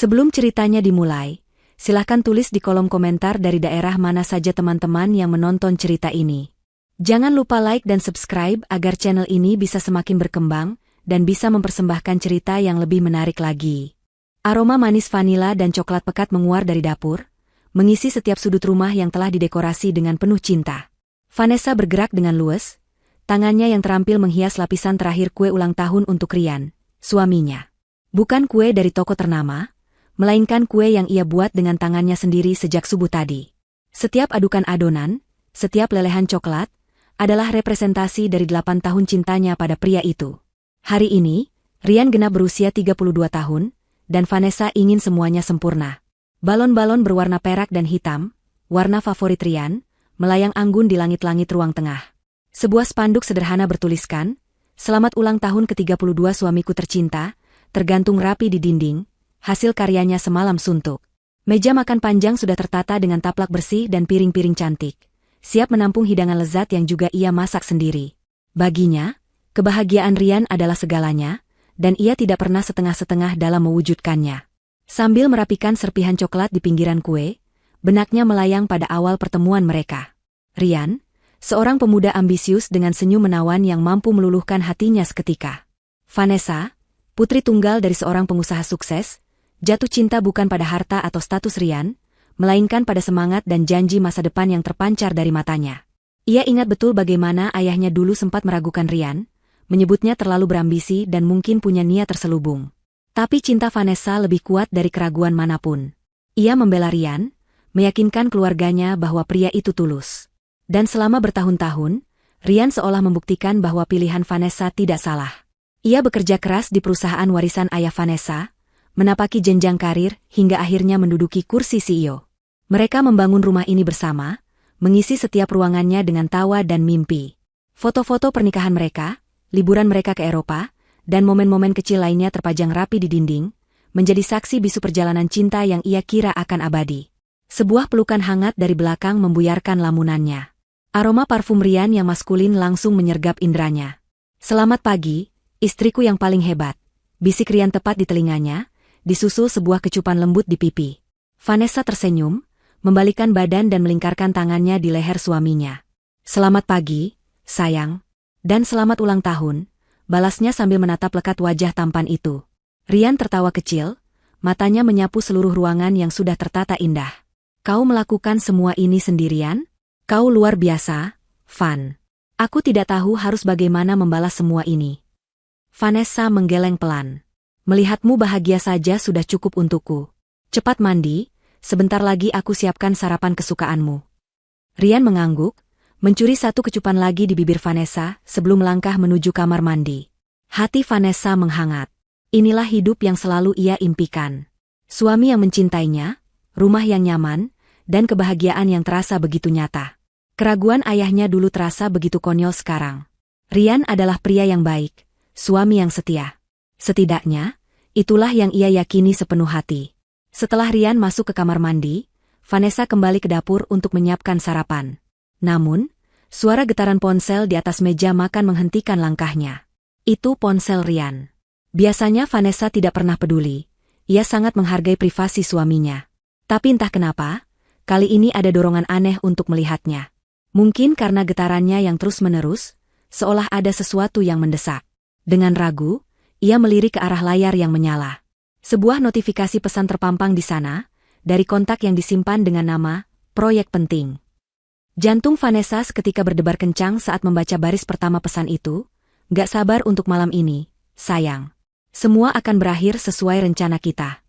Sebelum ceritanya dimulai, silahkan tulis di kolom komentar dari daerah mana saja teman-teman yang menonton cerita ini. Jangan lupa like dan subscribe agar channel ini bisa semakin berkembang dan bisa mempersembahkan cerita yang lebih menarik lagi. Aroma manis vanila dan coklat pekat menguar dari dapur, mengisi setiap sudut rumah yang telah didekorasi dengan penuh cinta. Vanessa bergerak dengan luwes, tangannya yang terampil menghias lapisan terakhir kue ulang tahun untuk Ryan, suaminya. Bukan kue dari toko ternama, melainkan kue yang ia buat dengan tangannya sendiri sejak subuh tadi. Setiap adukan adonan, setiap lelehan coklat, adalah representasi dari 8 tahun cintanya pada pria itu. Hari ini, Ryan genap berusia 32 tahun, dan Vanessa ingin semuanya sempurna. Balon-balon berwarna perak dan hitam, warna favorit Ryan, melayang anggun di langit-langit ruang tengah. Sebuah spanduk sederhana bertuliskan, "Selamat ulang tahun ke-32 suamiku tercinta," tergantung rapi di dinding, hasil karyanya semalam suntuk. Meja makan panjang sudah tertata dengan taplak bersih dan piring-piring cantik, siap menampung hidangan lezat yang juga ia masak sendiri. Baginya, kebahagiaan Ryan adalah segalanya, dan ia tidak pernah setengah-setengah dalam mewujudkannya. Sambil merapikan serpihan coklat di pinggiran kue, benaknya melayang pada awal pertemuan mereka. Ryan, seorang pemuda ambisius dengan senyum menawan yang mampu meluluhkan hatinya seketika. Vanessa, putri tunggal dari seorang pengusaha sukses, jatuh cinta bukan pada harta atau status Ryan, melainkan pada semangat dan janji masa depan yang terpancar dari matanya. Ia ingat betul bagaimana ayahnya dulu sempat meragukan Ryan, menyebutnya terlalu berambisi dan mungkin punya niat terselubung. Tapi cinta Vanessa lebih kuat dari keraguan manapun. Ia membela Ryan, meyakinkan keluarganya bahwa pria itu tulus. Dan selama bertahun-tahun, Ryan seolah membuktikan bahwa pilihan Vanessa tidak salah. Ia bekerja keras di perusahaan warisan ayah Vanessa, menapaki jenjang karir hingga akhirnya menduduki kursi CEO. Mereka membangun rumah ini bersama, mengisi setiap ruangannya dengan tawa dan mimpi. Foto-foto pernikahan mereka, liburan mereka ke Eropa, dan momen-momen kecil lainnya terpajang rapi di dinding, menjadi saksi bisu perjalanan cinta yang ia kira akan abadi. Sebuah pelukan hangat dari belakang membuyarkan lamunannya. Aroma parfum Ryan yang maskulin langsung menyergap indranya. "Selamat pagi, istriku yang paling hebat," bisik Ryan tepat di telinganya, disusul sebuah kecupan lembut di pipi. Vanessa tersenyum, membalikkan badan dan melingkarkan tangannya di leher suaminya. "Selamat pagi, sayang. Dan selamat ulang tahun," balasnya sambil menatap lekat wajah tampan itu. Ryan tertawa kecil, matanya menyapu seluruh ruangan yang sudah tertata indah. "Kau melakukan semua ini sendirian? Kau luar biasa, Van. Aku tidak tahu harus bagaimana membalas semua ini." Vanessa menggeleng pelan. "Melihatmu bahagia saja sudah cukup untukku. Cepat mandi, sebentar lagi aku siapkan sarapan kesukaanmu." Ryan mengangguk, mencuri satu kecupan lagi di bibir Vanessa sebelum melangkah menuju kamar mandi. Hati Vanessa menghangat. Inilah hidup yang selalu ia impikan. Suami yang mencintainya, rumah yang nyaman, dan kebahagiaan yang terasa begitu nyata. Keraguan ayahnya dulu terasa begitu konyol sekarang. Ryan adalah pria yang baik, suami yang setia. Setidaknya, itulah yang ia yakini sepenuh hati. Setelah Ryan masuk ke kamar mandi, Vanessa kembali ke dapur untuk menyiapkan sarapan. Namun, suara getaran ponsel di atas meja makan menghentikan langkahnya. Itu ponsel Ryan. Biasanya Vanessa tidak pernah peduli. Ia sangat menghargai privasi suaminya. Tapi entah kenapa, kali ini ada dorongan aneh untuk melihatnya. Mungkin karena getarannya yang terus-menerus, seolah ada sesuatu yang mendesak. Dengan ragu, ia melirik ke arah layar yang menyala. Sebuah notifikasi pesan terpampang di sana, dari kontak yang disimpan dengan nama, "Proyek Penting." Jantung Vanessa seketika berdebar kencang saat membaca baris pertama pesan itu. "Gak sabar untuk malam ini, sayang. Semua akan berakhir sesuai rencana kita."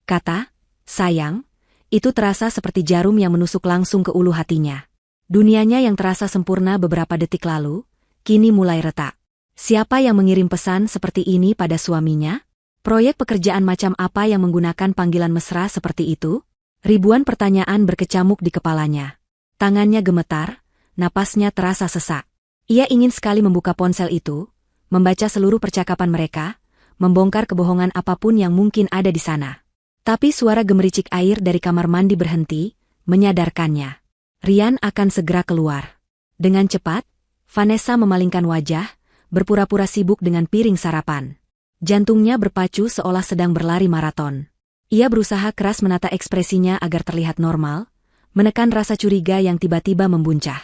Kata, "sayang," itu terasa seperti jarum yang menusuk langsung ke ulu hatinya. Dunianya yang terasa sempurna beberapa detik lalu, kini mulai retak. Siapa yang mengirim pesan seperti ini pada suaminya? Proyek pekerjaan macam apa yang menggunakan panggilan mesra seperti itu? Ribuan pertanyaan berkecamuk di kepalanya. Tangannya gemetar, napasnya terasa sesak. Ia ingin sekali membuka ponsel itu, membaca seluruh percakapan mereka, membongkar kebohongan apapun yang mungkin ada di sana. Tapi suara gemericik air dari kamar mandi berhenti, menyadarkannya. Ryan akan segera keluar. Dengan cepat, Vanessa memalingkan wajah, berpura-pura sibuk dengan piring sarapan. Jantungnya berpacu seolah sedang berlari maraton. Ia berusaha keras menata ekspresinya agar terlihat normal, menekan rasa curiga yang tiba-tiba membuncah.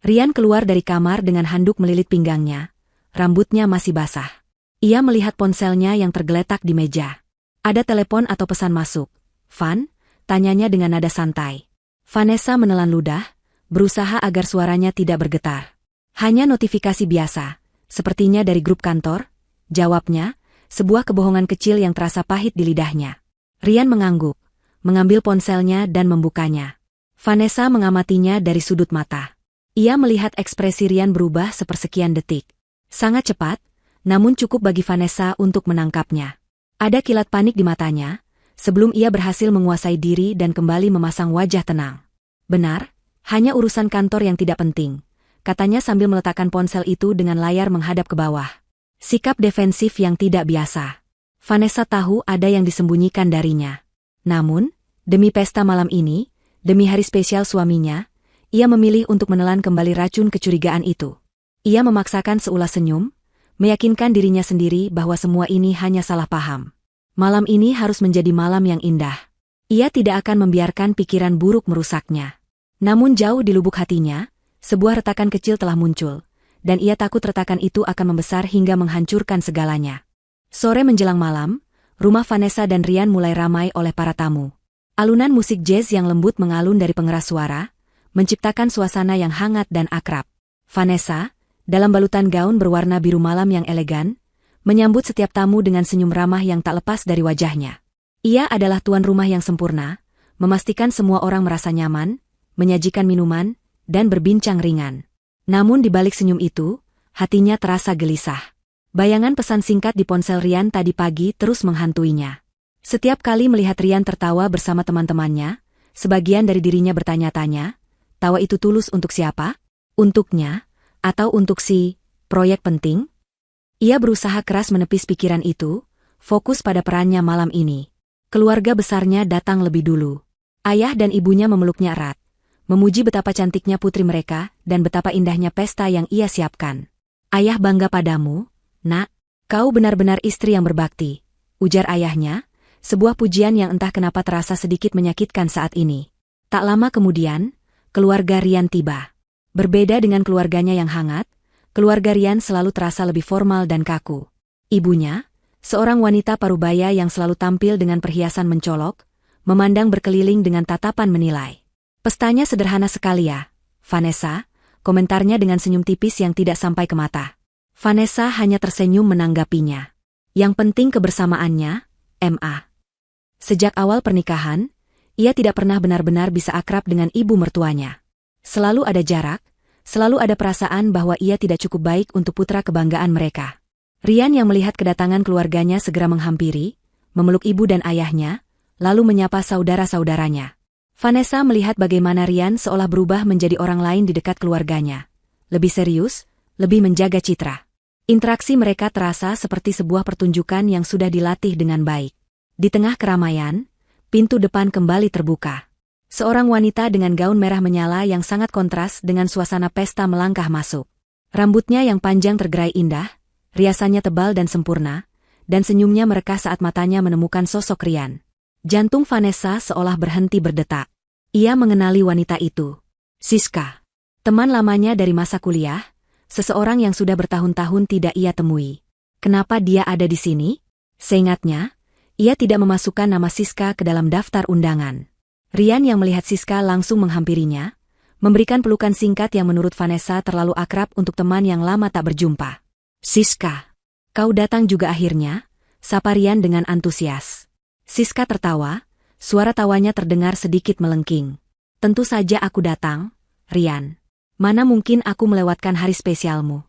Rian keluar dari kamar dengan handuk melilit pinggangnya, rambutnya masih basah. Ia melihat ponselnya yang tergeletak di meja. Ada telepon atau pesan masuk. "Van?" tanyanya dengan nada santai. Vanessa menelan ludah, berusaha agar suaranya tidak bergetar. "Hanya notifikasi biasa, sepertinya dari grup kantor," jawabnya, sebuah kebohongan kecil yang terasa pahit di lidahnya. Rian mengangguk, mengambil ponselnya dan membukanya. Vanessa mengamatinya dari sudut mata. Ia melihat ekspresi Rian berubah sepersekian detik. Sangat cepat, namun cukup bagi Vanessa untuk menangkapnya. Ada kilat panik di matanya, sebelum ia berhasil menguasai diri dan kembali memasang wajah tenang. "Benar, hanya urusan kantor yang tidak penting," katanya sambil meletakkan ponsel itu dengan layar menghadap ke bawah. Sikap defensif yang tidak biasa. Vanessa tahu ada yang disembunyikan darinya. Namun, demi pesta malam ini, demi hari spesial suaminya, ia memilih untuk menelan kembali racun kecurigaan itu. Ia memaksakan seulas senyum, meyakinkan dirinya sendiri bahwa semua ini hanya salah paham. Malam ini harus menjadi malam yang indah. Ia tidak akan membiarkan pikiran buruk merusaknya. Namun jauh di lubuk hatinya, sebuah retakan kecil telah muncul, dan ia takut retakan itu akan membesar hingga menghancurkan segalanya. Sore menjelang malam, rumah Vanessa dan Rian mulai ramai oleh para tamu. Alunan musik jazz yang lembut mengalun dari pengeras suara, menciptakan suasana yang hangat dan akrab. Vanessa, dalam balutan gaun berwarna biru malam yang elegan, menyambut setiap tamu dengan senyum ramah yang tak lepas dari wajahnya. Ia adalah tuan rumah yang sempurna, memastikan semua orang merasa nyaman, menyajikan minuman, dan berbincang ringan. Namun di balik senyum itu, hatinya terasa gelisah. Bayangan pesan singkat di ponsel Rian tadi pagi terus menghantuinya. Setiap kali melihat Rian tertawa bersama teman-temannya, sebagian dari dirinya bertanya-tanya, tawa itu tulus untuk siapa? Untuknya? Atau untuk si proyek penting? Ia berusaha keras menepis pikiran itu, fokus pada perannya malam ini. Keluarga besarnya datang lebih dulu. Ayah dan ibunya memeluknya erat, memuji betapa cantiknya putri mereka dan betapa indahnya pesta yang ia siapkan. "Ayah bangga padamu, Nak. Kau benar-benar istri yang berbakti," ujar ayahnya, sebuah pujian yang entah kenapa terasa sedikit menyakitkan saat ini. Tak lama kemudian, keluarga Rian tiba. Berbeda dengan keluarganya yang hangat, keluarga Rian selalu terasa lebih formal dan kaku. Ibunya, seorang wanita parubaya yang selalu tampil dengan perhiasan mencolok, memandang berkeliling dengan tatapan menilai. "Pestanya sederhana sekali ya, Vanessa," komentarnya dengan senyum tipis yang tidak sampai ke mata. Vanessa hanya tersenyum menanggapinya. "Yang penting kebersamaannya, Ma." Sejak awal pernikahan, ia tidak pernah benar-benar bisa akrab dengan ibu mertuanya. Selalu ada jarak, selalu ada perasaan bahwa ia tidak cukup baik untuk putra kebanggaan mereka. Rian yang melihat kedatangan keluarganya segera menghampiri, memeluk ibu dan ayahnya, lalu menyapa saudara-saudaranya. Vanessa melihat bagaimana Rian seolah berubah menjadi orang lain di dekat keluarganya. Lebih serius, lebih menjaga citra. Interaksi mereka terasa seperti sebuah pertunjukan yang sudah dilatih dengan baik. Di tengah keramaian, pintu depan kembali terbuka. Seorang wanita dengan gaun merah menyala yang sangat kontras dengan suasana pesta melangkah masuk. Rambutnya yang panjang tergerai indah, riasannya tebal dan sempurna, dan senyumnya merekah saat matanya menemukan sosok Rian. Jantung Vanessa seolah berhenti berdetak. Ia mengenali wanita itu. Siska. Teman lamanya dari masa kuliah, seseorang yang sudah bertahun-tahun tidak ia temui. Kenapa dia ada di sini? Seingatnya, ia tidak memasukkan nama Siska ke dalam daftar undangan. Rian yang melihat Siska langsung menghampirinya, memberikan pelukan singkat yang menurut Vanessa terlalu akrab untuk teman yang lama tak berjumpa. "Siska, kau datang juga akhirnya," sapa Rian dengan antusias. Siska tertawa, suara tawanya terdengar sedikit melengking. "Tentu saja aku datang, Rian. Mana mungkin aku melewatkan hari spesialmu."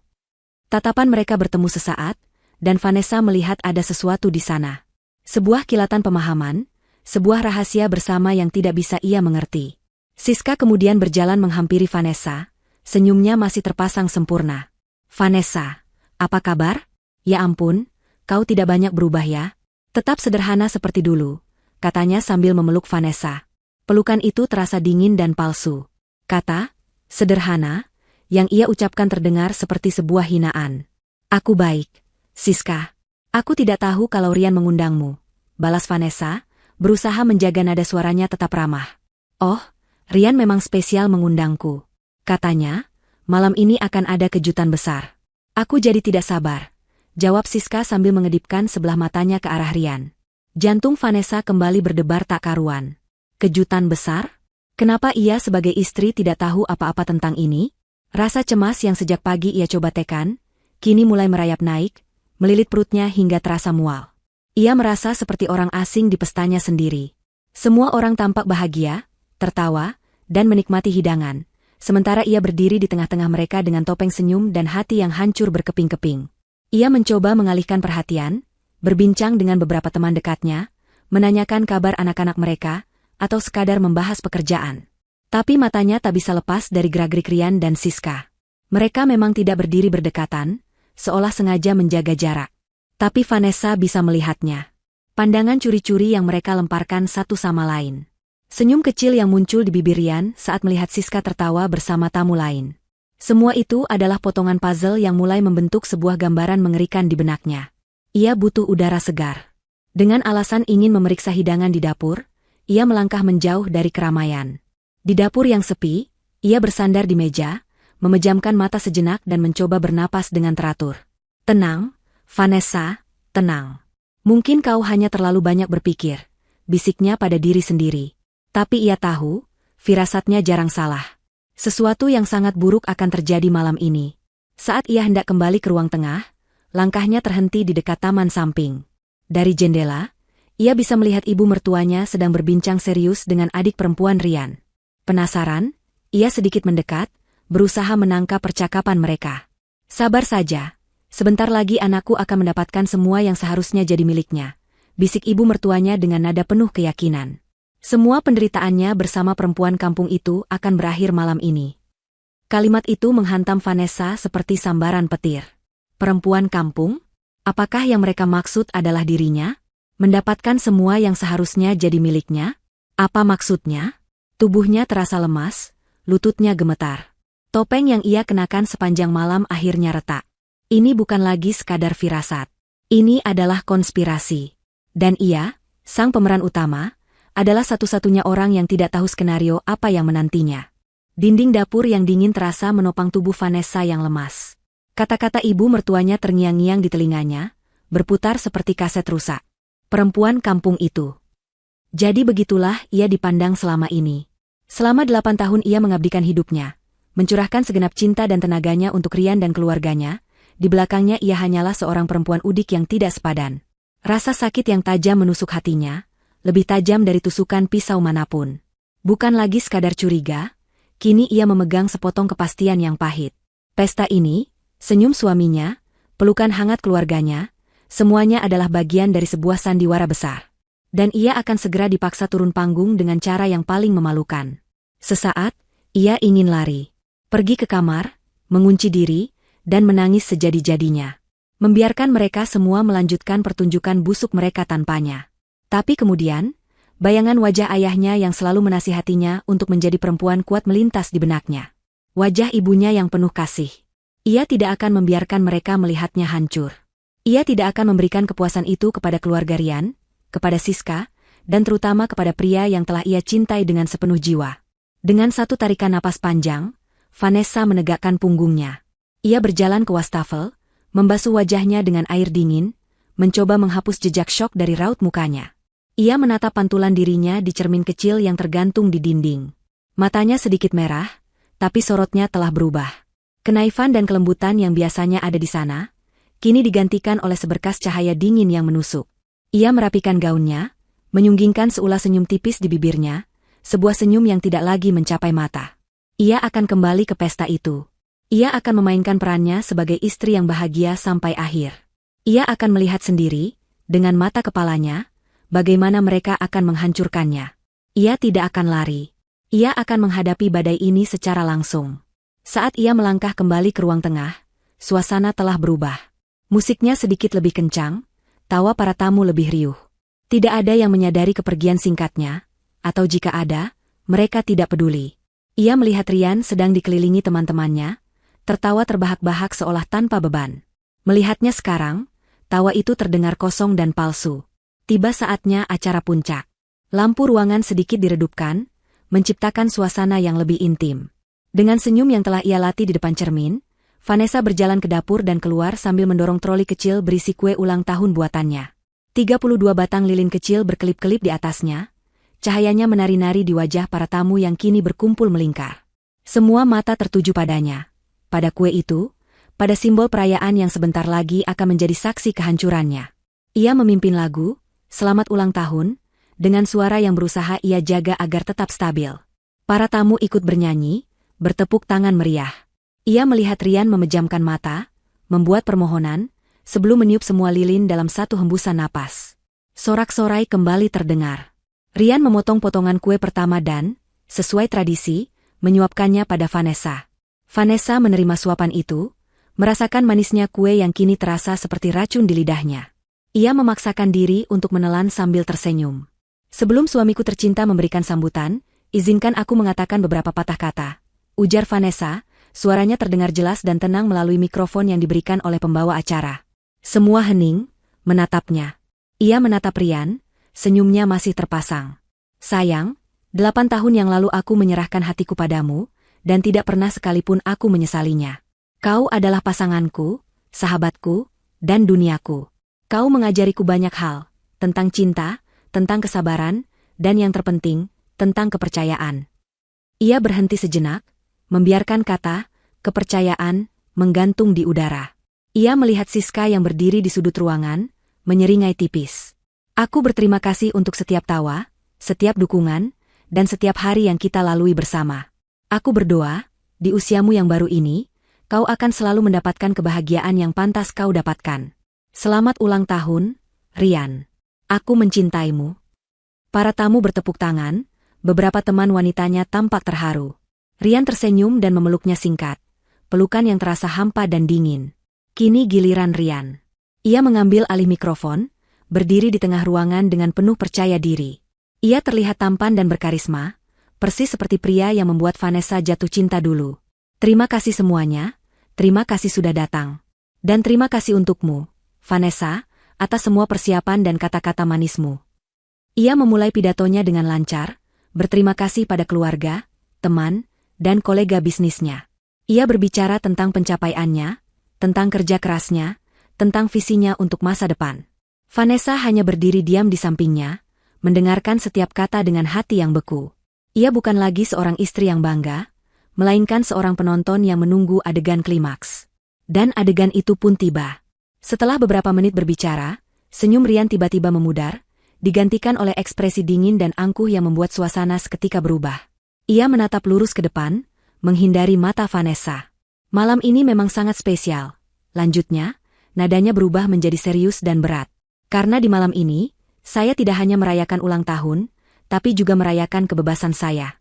Tatapan mereka bertemu sesaat, dan Vanessa melihat ada sesuatu di sana. Sebuah kilatan pemahaman, sebuah rahasia bersama yang tidak bisa ia mengerti. Siska kemudian berjalan menghampiri Vanessa, senyumnya masih terpasang sempurna. "Vanessa, apa kabar? Ya ampun, kau tidak banyak berubah ya. Tetap sederhana seperti dulu," katanya sambil memeluk Vanessa. Pelukan itu terasa dingin dan palsu. Kata, "sederhana," yang ia ucapkan terdengar seperti sebuah hinaan. "Aku baik, Siska. Aku tidak tahu kalau Rian mengundangmu," balas Vanessa, berusaha menjaga nada suaranya tetap ramah. "Oh, Rian memang spesial mengundangku. Katanya, malam ini akan ada kejutan besar. Aku jadi tidak sabar," jawab Siska sambil mengedipkan sebelah matanya ke arah Rian. Jantung Vanessa kembali berdebar tak karuan. Kejutan besar? Kenapa ia sebagai istri tidak tahu apa-apa tentang ini? Rasa cemas yang sejak pagi ia coba tekan, kini mulai merayap naik, melilit perutnya hingga terasa mual. Ia merasa seperti orang asing di pestanya sendiri. Semua orang tampak bahagia, tertawa, dan menikmati hidangan, sementara ia berdiri di tengah-tengah mereka dengan topeng senyum dan hati yang hancur berkeping-keping. Ia mencoba mengalihkan perhatian, berbincang dengan beberapa teman dekatnya, menanyakan kabar anak-anak mereka, atau sekadar membahas pekerjaan. Tapi matanya tak bisa lepas dari gerak-gerik Rian dan Siska. Mereka memang tidak berdiri berdekatan, seolah sengaja menjaga jarak. Tapi Vanessa bisa melihatnya. Pandangan curi-curi yang mereka lemparkan satu sama lain. Senyum kecil yang muncul di bibir Rian saat melihat Siska tertawa bersama tamu lain. Semua itu adalah potongan puzzle yang mulai membentuk sebuah gambaran mengerikan di benaknya. Ia butuh udara segar. Dengan alasan ingin memeriksa hidangan di dapur, ia melangkah menjauh dari keramaian. Di dapur yang sepi, ia bersandar di meja, memejamkan mata sejenak dan mencoba bernapas dengan teratur. "Tenang, Vanessa, tenang. Mungkin kau hanya terlalu banyak berpikir," bisiknya pada diri sendiri. Tapi ia tahu, firasatnya jarang salah. Sesuatu yang sangat buruk akan terjadi malam ini. Saat ia hendak kembali ke ruang tengah, langkahnya terhenti di dekat taman samping. Dari jendela, ia bisa melihat ibu mertuanya sedang berbincang serius dengan adik perempuan Rian. Penasaran, ia sedikit mendekat, berusaha menangkap percakapan mereka. "Sabar saja, sebentar lagi anakku akan mendapatkan semua yang seharusnya jadi miliknya," bisik ibu mertuanya dengan nada penuh keyakinan. "Semua penderitaannya bersama perempuan kampung itu akan berakhir malam ini." Kalimat itu menghantam Vanessa seperti sambaran petir. Perempuan kampung? Apakah yang mereka maksud adalah dirinya? Mendapatkan semua yang seharusnya jadi miliknya? Apa maksudnya? Tubuhnya terasa lemas, lututnya gemetar. Topeng yang ia kenakan sepanjang malam akhirnya retak. Ini bukan lagi sekadar firasat. Ini adalah konspirasi. Dan ia, sang pemeran utama, adalah satu-satunya orang yang tidak tahu skenario apa yang menantinya. Dinding dapur yang dingin terasa menopang tubuh Vanessa yang lemas. Kata-kata ibu mertuanya terngiang-ngiang di telinganya, berputar seperti kaset rusak. Perempuan kampung itu. Jadi begitulah ia dipandang selama ini. Selama 8 tahun ia mengabdikan hidupnya, mencurahkan segenap cinta dan tenaganya untuk Rian dan keluarganya. Di belakangnya ia hanyalah seorang perempuan udik yang tidak sepadan. Rasa sakit yang tajam menusuk hatinya, lebih tajam dari tusukan pisau manapun. Bukan lagi sekadar curiga, kini ia memegang sepotong kepastian yang pahit. Pesta ini, senyum suaminya, pelukan hangat keluarganya, semuanya adalah bagian dari sebuah sandiwara besar. Dan ia akan segera dipaksa turun panggung dengan cara yang paling memalukan. Sesaat, ia ingin lari. Pergi ke kamar, mengunci diri, dan menangis sejadi-jadinya. Membiarkan mereka semua melanjutkan pertunjukan busuk mereka tanpanya. Tapi kemudian, bayangan wajah ayahnya yang selalu menasihatinya untuk menjadi perempuan kuat melintas di benaknya. Wajah ibunya yang penuh kasih. Ia tidak akan membiarkan mereka melihatnya hancur. Ia tidak akan memberikan kepuasan itu kepada keluarga Rian, kepada Siska, dan terutama kepada pria yang telah ia cintai dengan sepenuh jiwa. Dengan satu tarikan napas panjang, Vanessa menegakkan punggungnya. Ia berjalan ke wastafel, membasuh wajahnya dengan air dingin, mencoba menghapus jejak syok dari raut mukanya. Ia menatap pantulan dirinya di cermin kecil yang tergantung di dinding. Matanya sedikit merah, tapi sorotnya telah berubah. Kenaifan dan kelembutan yang biasanya ada di sana, kini digantikan oleh seberkas cahaya dingin yang menusuk. Ia merapikan gaunnya, menyunggingkan seulas senyum tipis di bibirnya, sebuah senyum yang tidak lagi mencapai mata. Ia akan kembali ke pesta itu. Ia akan memainkan perannya sebagai istri yang bahagia sampai akhir. Ia akan melihat sendiri, dengan mata kepalanya, bagaimana mereka akan menghancurkannya. Ia tidak akan lari. Ia akan menghadapi badai ini secara langsung. Saat ia melangkah kembali ke ruang tengah, suasana telah berubah. Musiknya sedikit lebih kencang, tawa para tamu lebih riuh. Tidak ada yang menyadari kepergian singkatnya, atau jika ada, mereka tidak peduli. Ia melihat Rian sedang dikelilingi teman-temannya, tertawa terbahak-bahak seolah tanpa beban. Melihatnya sekarang, tawa itu terdengar kosong dan palsu. Tiba saatnya acara puncak. Lampu ruangan sedikit diredupkan, menciptakan suasana yang lebih intim. Dengan senyum yang telah ia latih di depan cermin, Vanessa berjalan ke dapur dan keluar sambil mendorong troli kecil berisi kue ulang tahun buatannya. 32 batang lilin kecil berkelip-kelip di atasnya, cahayanya menari-nari di wajah para tamu yang kini berkumpul melingkar. Semua mata tertuju padanya, pada kue itu, pada simbol perayaan yang sebentar lagi akan menjadi saksi kehancurannya. Ia memimpin lagu, "Selamat Ulang Tahun," dengan suara yang berusaha ia jaga agar tetap stabil. Para tamu ikut bernyanyi, bertepuk tangan meriah. Ia melihat Rian memejamkan mata, membuat permohonan, sebelum meniup semua lilin dalam satu hembusan napas. Sorak-sorai kembali terdengar. Rian memotong potongan kue pertama dan, sesuai tradisi, menyuapkannya pada Vanessa. Vanessa menerima suapan itu, merasakan manisnya kue yang kini terasa seperti racun di lidahnya. Ia memaksakan diri untuk menelan sambil tersenyum. "Sebelum suamiku tercinta memberikan sambutan, izinkan aku mengatakan beberapa patah kata," ujar Vanessa, suaranya terdengar jelas dan tenang melalui mikrofon yang diberikan oleh pembawa acara. Semua hening, menatapnya. Ia menatap Rian, senyumnya masih terpasang. "Sayang, 8 tahun yang lalu aku menyerahkan hatiku padamu, dan tidak pernah sekalipun aku menyesalinya. Kau adalah pasanganku, sahabatku, dan duniaku. Kau mengajariku banyak hal, tentang cinta, tentang kesabaran, dan yang terpenting, tentang kepercayaan." Ia berhenti sejenak, membiarkan kata, kepercayaan, menggantung di udara. Ia melihat Siska yang berdiri di sudut ruangan, menyeringai tipis. "Aku berterima kasih untuk setiap tawa, setiap dukungan, dan setiap hari yang kita lalui bersama. Aku berdoa, di usiamu yang baru ini, kau akan selalu mendapatkan kebahagiaan yang pantas kau dapatkan. Selamat ulang tahun, Rian. Aku mencintaimu." Para tamu bertepuk tangan, beberapa teman wanitanya tampak terharu. Rian tersenyum dan memeluknya singkat, pelukan yang terasa hampa dan dingin. Kini giliran Rian. Ia mengambil alih mikrofon, berdiri di tengah ruangan dengan penuh percaya diri. Ia terlihat tampan dan berkarisma, persis seperti pria yang membuat Vanessa jatuh cinta dulu. "Terima kasih semuanya, terima kasih sudah datang. Dan terima kasih untukmu, Vanessa, atas semua persiapan dan kata-kata manismu." Ia memulai pidatonya dengan lancar, berterima kasih pada keluarga, teman, dan kolega bisnisnya. Ia berbicara tentang pencapaiannya, tentang kerja kerasnya, tentang visinya untuk masa depan. Vanessa hanya berdiri diam di sampingnya, mendengarkan setiap kata dengan hati yang beku. Ia bukan lagi seorang istri yang bangga, melainkan seorang penonton yang menunggu adegan klimaks. Dan adegan itu pun tiba. Setelah beberapa menit berbicara, senyum Rian tiba-tiba memudar, digantikan oleh ekspresi dingin dan angkuh yang membuat suasana seketika berubah. Ia menatap lurus ke depan, menghindari mata Vanessa. "Malam ini memang sangat spesial," lanjutnya, nadanya berubah menjadi serius dan berat. "Karena di malam ini, saya tidak hanya merayakan ulang tahun, tapi juga merayakan kebebasan saya."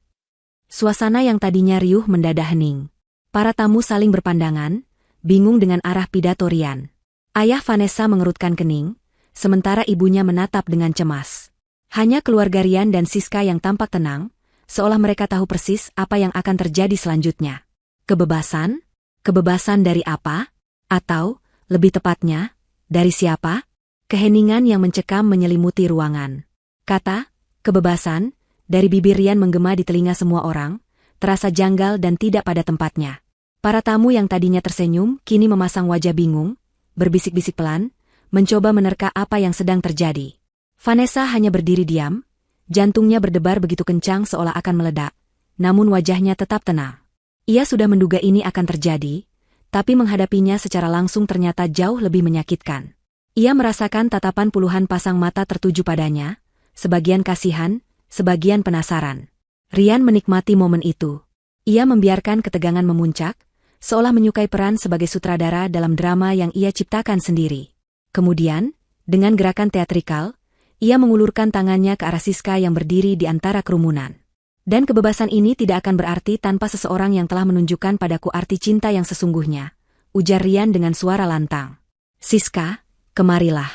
Suasana yang tadinya riuh mendadak hening. Para tamu saling berpandangan, bingung dengan arah pidato Rian. Ayah Vanessa mengerutkan kening, sementara ibunya menatap dengan cemas. Hanya keluarga Rian dan Siska yang tampak tenang, seolah mereka tahu persis apa yang akan terjadi selanjutnya. Kebebasan? Kebebasan dari apa? Atau, lebih tepatnya, dari siapa? Keheningan yang mencekam menyelimuti ruangan. Kata, kebebasan, dari bibir Rian menggema di telinga semua orang, terasa janggal dan tidak pada tempatnya. Para tamu yang tadinya tersenyum, kini memasang wajah bingung, berbisik-bisik pelan, mencoba menerka apa yang sedang terjadi. Vanessa hanya berdiri diam, jantungnya berdebar begitu kencang seolah akan meledak, namun wajahnya tetap tenang. Ia sudah menduga ini akan terjadi, tapi menghadapinya secara langsung ternyata jauh lebih menyakitkan. Ia merasakan tatapan puluhan pasang mata tertuju padanya, sebagian kasihan, sebagian penasaran. Rian menikmati momen itu. Ia membiarkan ketegangan memuncak, seolah menyukai peran sebagai sutradara dalam drama yang ia ciptakan sendiri. Kemudian, dengan gerakan teatrikal, ia mengulurkan tangannya ke arah Siska yang berdiri di antara kerumunan. "Dan kebebasan ini tidak akan berarti tanpa seseorang yang telah menunjukkan padaku arti cinta yang sesungguhnya," ujar Rian dengan suara lantang. "Siska, kemarilah."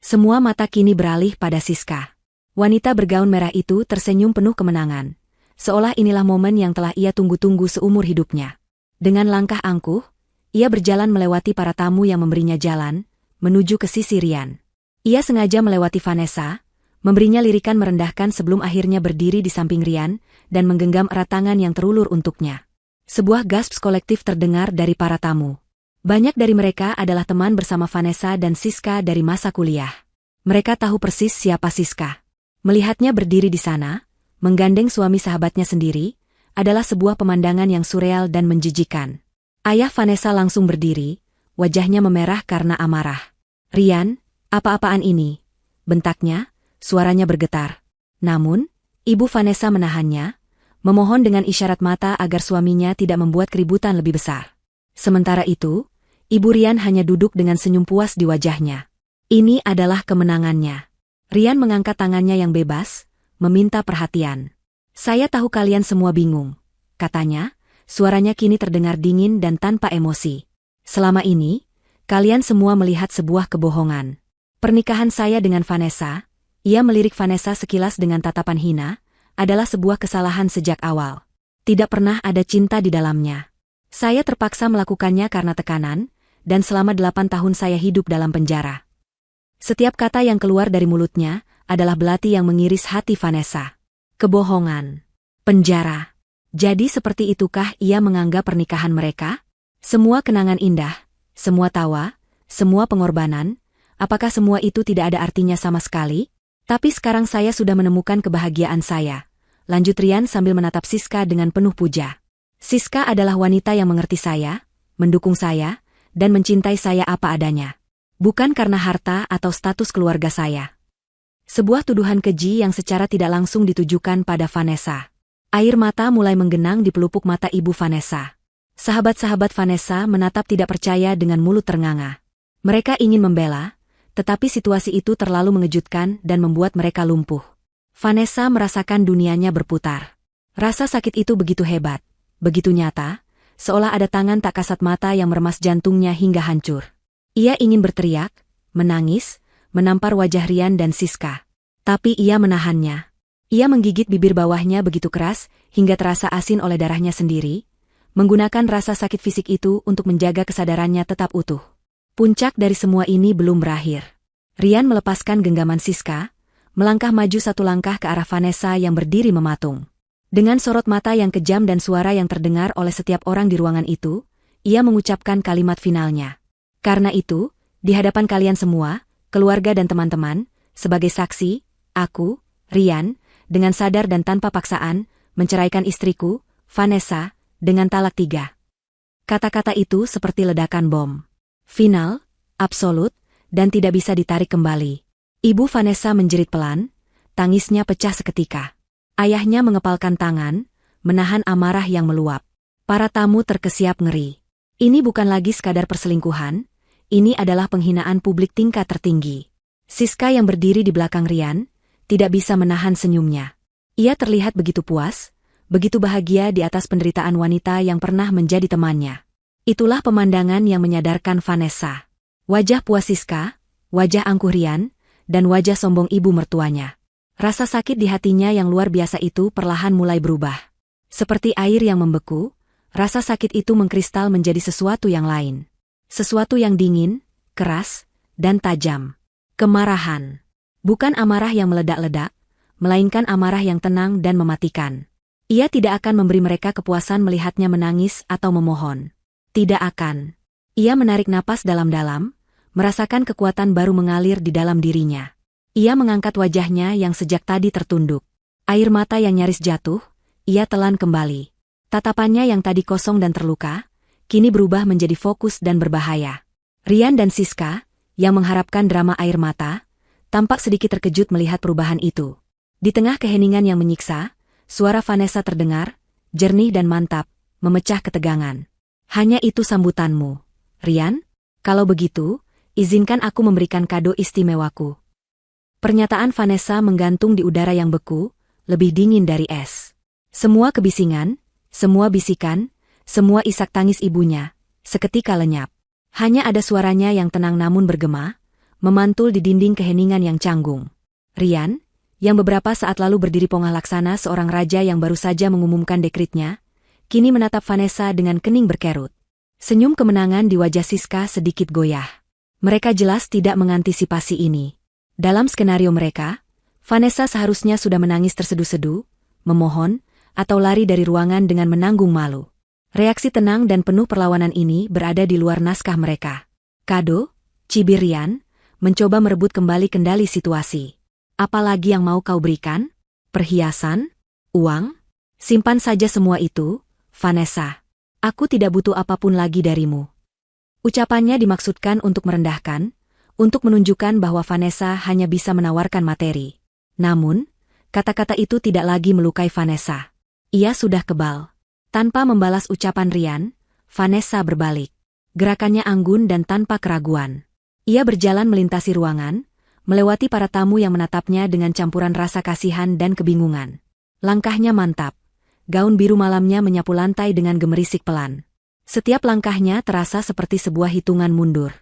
Semua mata kini beralih pada Siska. Wanita bergaun merah itu tersenyum penuh kemenangan, seolah inilah momen yang telah ia tunggu-tunggu seumur hidupnya. Dengan langkah angkuh, ia berjalan melewati para tamu yang memberinya jalan, menuju ke sisi Rian. Ia sengaja melewati Vanessa, memberinya lirikan merendahkan sebelum akhirnya berdiri di samping Rian dan menggenggam erat tangan yang terulur untuknya. Sebuah gasp kolektif terdengar dari para tamu. Banyak dari mereka adalah teman bersama Vanessa dan Siska dari masa kuliah. Mereka tahu persis siapa Siska. Melihatnya berdiri di sana, menggandeng suami sahabatnya sendiri, adalah sebuah pemandangan yang surreal dan menjijikan. Ayah Vanessa langsung berdiri, wajahnya memerah karena amarah. "Rian, apa-apaan ini?" bentaknya, suaranya bergetar. Namun, Ibu Vanessa menahannya, memohon dengan isyarat mata agar suaminya tidak membuat keributan lebih besar. Sementara itu, Ibu Rian hanya duduk dengan senyum puas di wajahnya. Ini adalah kemenangannya. Rian mengangkat tangannya yang bebas, meminta perhatian. "Saya tahu kalian semua bingung," katanya, suaranya kini terdengar dingin dan tanpa emosi. "Selama ini, kalian semua melihat sebuah kebohongan. Pernikahan saya dengan Vanessa," ia melirik Vanessa sekilas dengan tatapan hina, "adalah sebuah kesalahan sejak awal. Tidak pernah ada cinta di dalamnya. Saya terpaksa melakukannya karena tekanan, dan selama 8 tahun saya hidup dalam penjara." Setiap kata yang keluar dari mulutnya adalah belati yang mengiris hati Vanessa. Kebohongan. Penjara. Jadi seperti itukah ia menganggap pernikahan mereka? Semua kenangan indah, semua tawa, semua pengorbanan, apakah semua itu tidak ada artinya sama sekali? "Tapi sekarang saya sudah menemukan kebahagiaan saya," lanjut Rian sambil menatap Siska dengan penuh puja. "Siska adalah wanita yang mengerti saya, mendukung saya, dan mencintai saya apa adanya. Bukan karena harta atau status keluarga saya." Sebuah tuduhan keji yang secara tidak langsung ditujukan pada Vanessa. Air mata mulai menggenang di pelupuk mata ibu Vanessa. Sahabat-sahabat Vanessa menatap tidak percaya dengan mulut ternganga. Mereka ingin membela, tetapi situasi itu terlalu mengejutkan dan membuat mereka lumpuh. Vanessa merasakan dunianya berputar. Rasa sakit itu begitu hebat, begitu nyata, seolah ada tangan tak kasat mata yang meremas jantungnya hingga hancur. Ia ingin berteriak, menangis, menampar wajah Rian dan Siska. Tapi ia menahannya. Ia menggigit bibir bawahnya begitu keras, hingga terasa asin oleh darahnya sendiri, menggunakan rasa sakit fisik itu untuk menjaga kesadarannya tetap utuh. Puncak dari semua ini belum berakhir. Rian melepaskan genggaman Siska, melangkah maju satu langkah ke arah Vanessa yang berdiri mematung. Dengan sorot mata yang kejam dan suara yang terdengar oleh setiap orang di ruangan itu, ia mengucapkan kalimat finalnya. "Karena itu, di hadapan kalian semua, keluarga dan teman-teman, sebagai saksi, aku, Rian, dengan sadar dan tanpa paksaan, menceraikan istriku, Vanessa, dengan talak 3. Kata-kata itu seperti ledakan bom. Final, absolut, dan tidak bisa ditarik kembali. Ibu Vanessa menjerit pelan, tangisnya pecah seketika. Ayahnya mengepalkan tangan, menahan amarah yang meluap. Para tamu terkesiap ngeri. Ini bukan lagi sekadar perselingkuhan, ini adalah penghinaan publik tingkat tertinggi. Siska yang berdiri di belakang Rian, tidak bisa menahan senyumnya. Ia terlihat begitu puas, begitu bahagia di atas penderitaan wanita yang pernah menjadi temannya. Itulah pemandangan yang menyadarkan Vanessa. Wajah puas Siska, wajah angkuh Rian, dan wajah sombong ibu mertuanya. Rasa sakit di hatinya yang luar biasa itu perlahan mulai berubah. Seperti air yang membeku, rasa sakit itu mengkristal menjadi sesuatu yang lain. Sesuatu yang dingin, keras, dan tajam. Kemarahan. Bukan amarah yang meledak-ledak, melainkan amarah yang tenang dan mematikan. Ia tidak akan memberi mereka kepuasan melihatnya menangis atau memohon. Tidak akan. Ia menarik napas dalam-dalam, merasakan kekuatan baru mengalir di dalam dirinya. Ia mengangkat wajahnya yang sejak tadi tertunduk. Air mata yang nyaris jatuh, ia telan kembali. Tatapannya yang tadi kosong dan terluka, kini berubah menjadi fokus dan berbahaya. Rian dan Siska, yang mengharapkan drama air mata, tampak sedikit terkejut melihat perubahan itu. Di tengah keheningan yang menyiksa, suara Vanessa terdengar, jernih dan mantap, memecah ketegangan. "Hanya itu sambutanmu, Rian? Kalau begitu, izinkan aku memberikan kado istimewaku." Pernyataan Vanessa menggantung di udara yang beku, lebih dingin dari es. Semua kebisingan, semua bisikan, semua isak tangis ibunya, seketika lenyap. Hanya ada suaranya yang tenang namun bergema, memantul di dinding keheningan yang canggung. Rian, yang beberapa saat lalu berdiri pongah laksana seorang raja yang baru saja mengumumkan dekritnya, kini menatap Vanessa dengan kening berkerut. Senyum kemenangan di wajah Siska sedikit goyah. Mereka jelas tidak mengantisipasi ini. Dalam skenario mereka, Vanessa seharusnya sudah menangis tersedu-sedu, memohon, atau lari dari ruangan dengan menanggung malu. Reaksi tenang dan penuh perlawanan ini berada di luar naskah mereka. Kado, cibir Rian, mencoba merebut kembali kendali situasi. Apalagi yang mau kau berikan? Perhiasan? Uang? Simpan saja semua itu, Vanessa. Aku tidak butuh apapun lagi darimu. Ucapannya dimaksudkan untuk merendahkan, untuk menunjukkan bahwa Vanessa hanya bisa menawarkan materi. Namun, kata-kata itu tidak lagi melukai Vanessa. Ia sudah kebal. Tanpa membalas ucapan Rian, Vanessa berbalik. Gerakannya anggun dan tanpa keraguan. Ia berjalan melintasi ruangan, melewati para tamu yang menatapnya dengan campuran rasa kasihan dan kebingungan. Langkahnya mantap. Gaun biru malamnya menyapu lantai dengan gemerisik pelan. Setiap langkahnya terasa seperti sebuah hitungan mundur.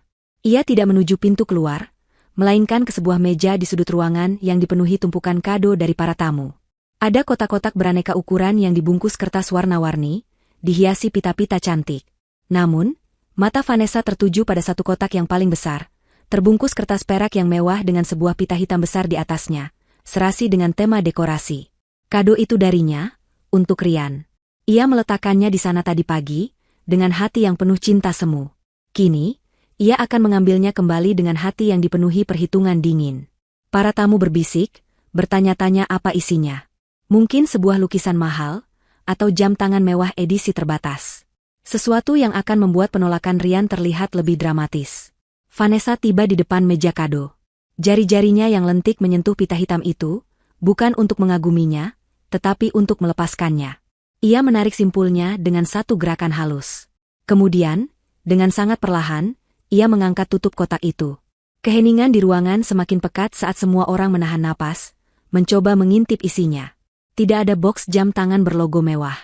Ia tidak menuju pintu keluar, melainkan ke sebuah meja di sudut ruangan yang dipenuhi tumpukan kado dari para tamu. Ada kotak-kotak beraneka ukuran yang dibungkus kertas warna-warni, dihiasi pita-pita cantik. Namun, mata Vanessa tertuju pada satu kotak yang paling besar, terbungkus kertas perak yang mewah dengan sebuah pita hitam besar di atasnya, serasi dengan tema dekorasi. Kado itu darinya, untuk Rian. Ia meletakkannya di sana tadi pagi, dengan hati yang penuh cinta semu. Kini, ia akan mengambilnya kembali dengan hati yang dipenuhi perhitungan dingin. Para tamu berbisik, bertanya-tanya apa isinya. Mungkin sebuah lukisan mahal, atau jam tangan mewah edisi terbatas. Sesuatu yang akan membuat penolakan Rian terlihat lebih dramatis. Vanessa tiba di depan meja kado. Jari-jarinya yang lentik menyentuh pita hitam itu, bukan untuk mengaguminya, tetapi untuk melepaskannya. Ia menarik simpulnya dengan satu gerakan halus. Kemudian, dengan sangat perlahan, ia mengangkat tutup kotak itu. Keheningan di ruangan semakin pekat saat semua orang menahan napas, mencoba mengintip isinya. Tidak ada boks jam tangan berlogo mewah.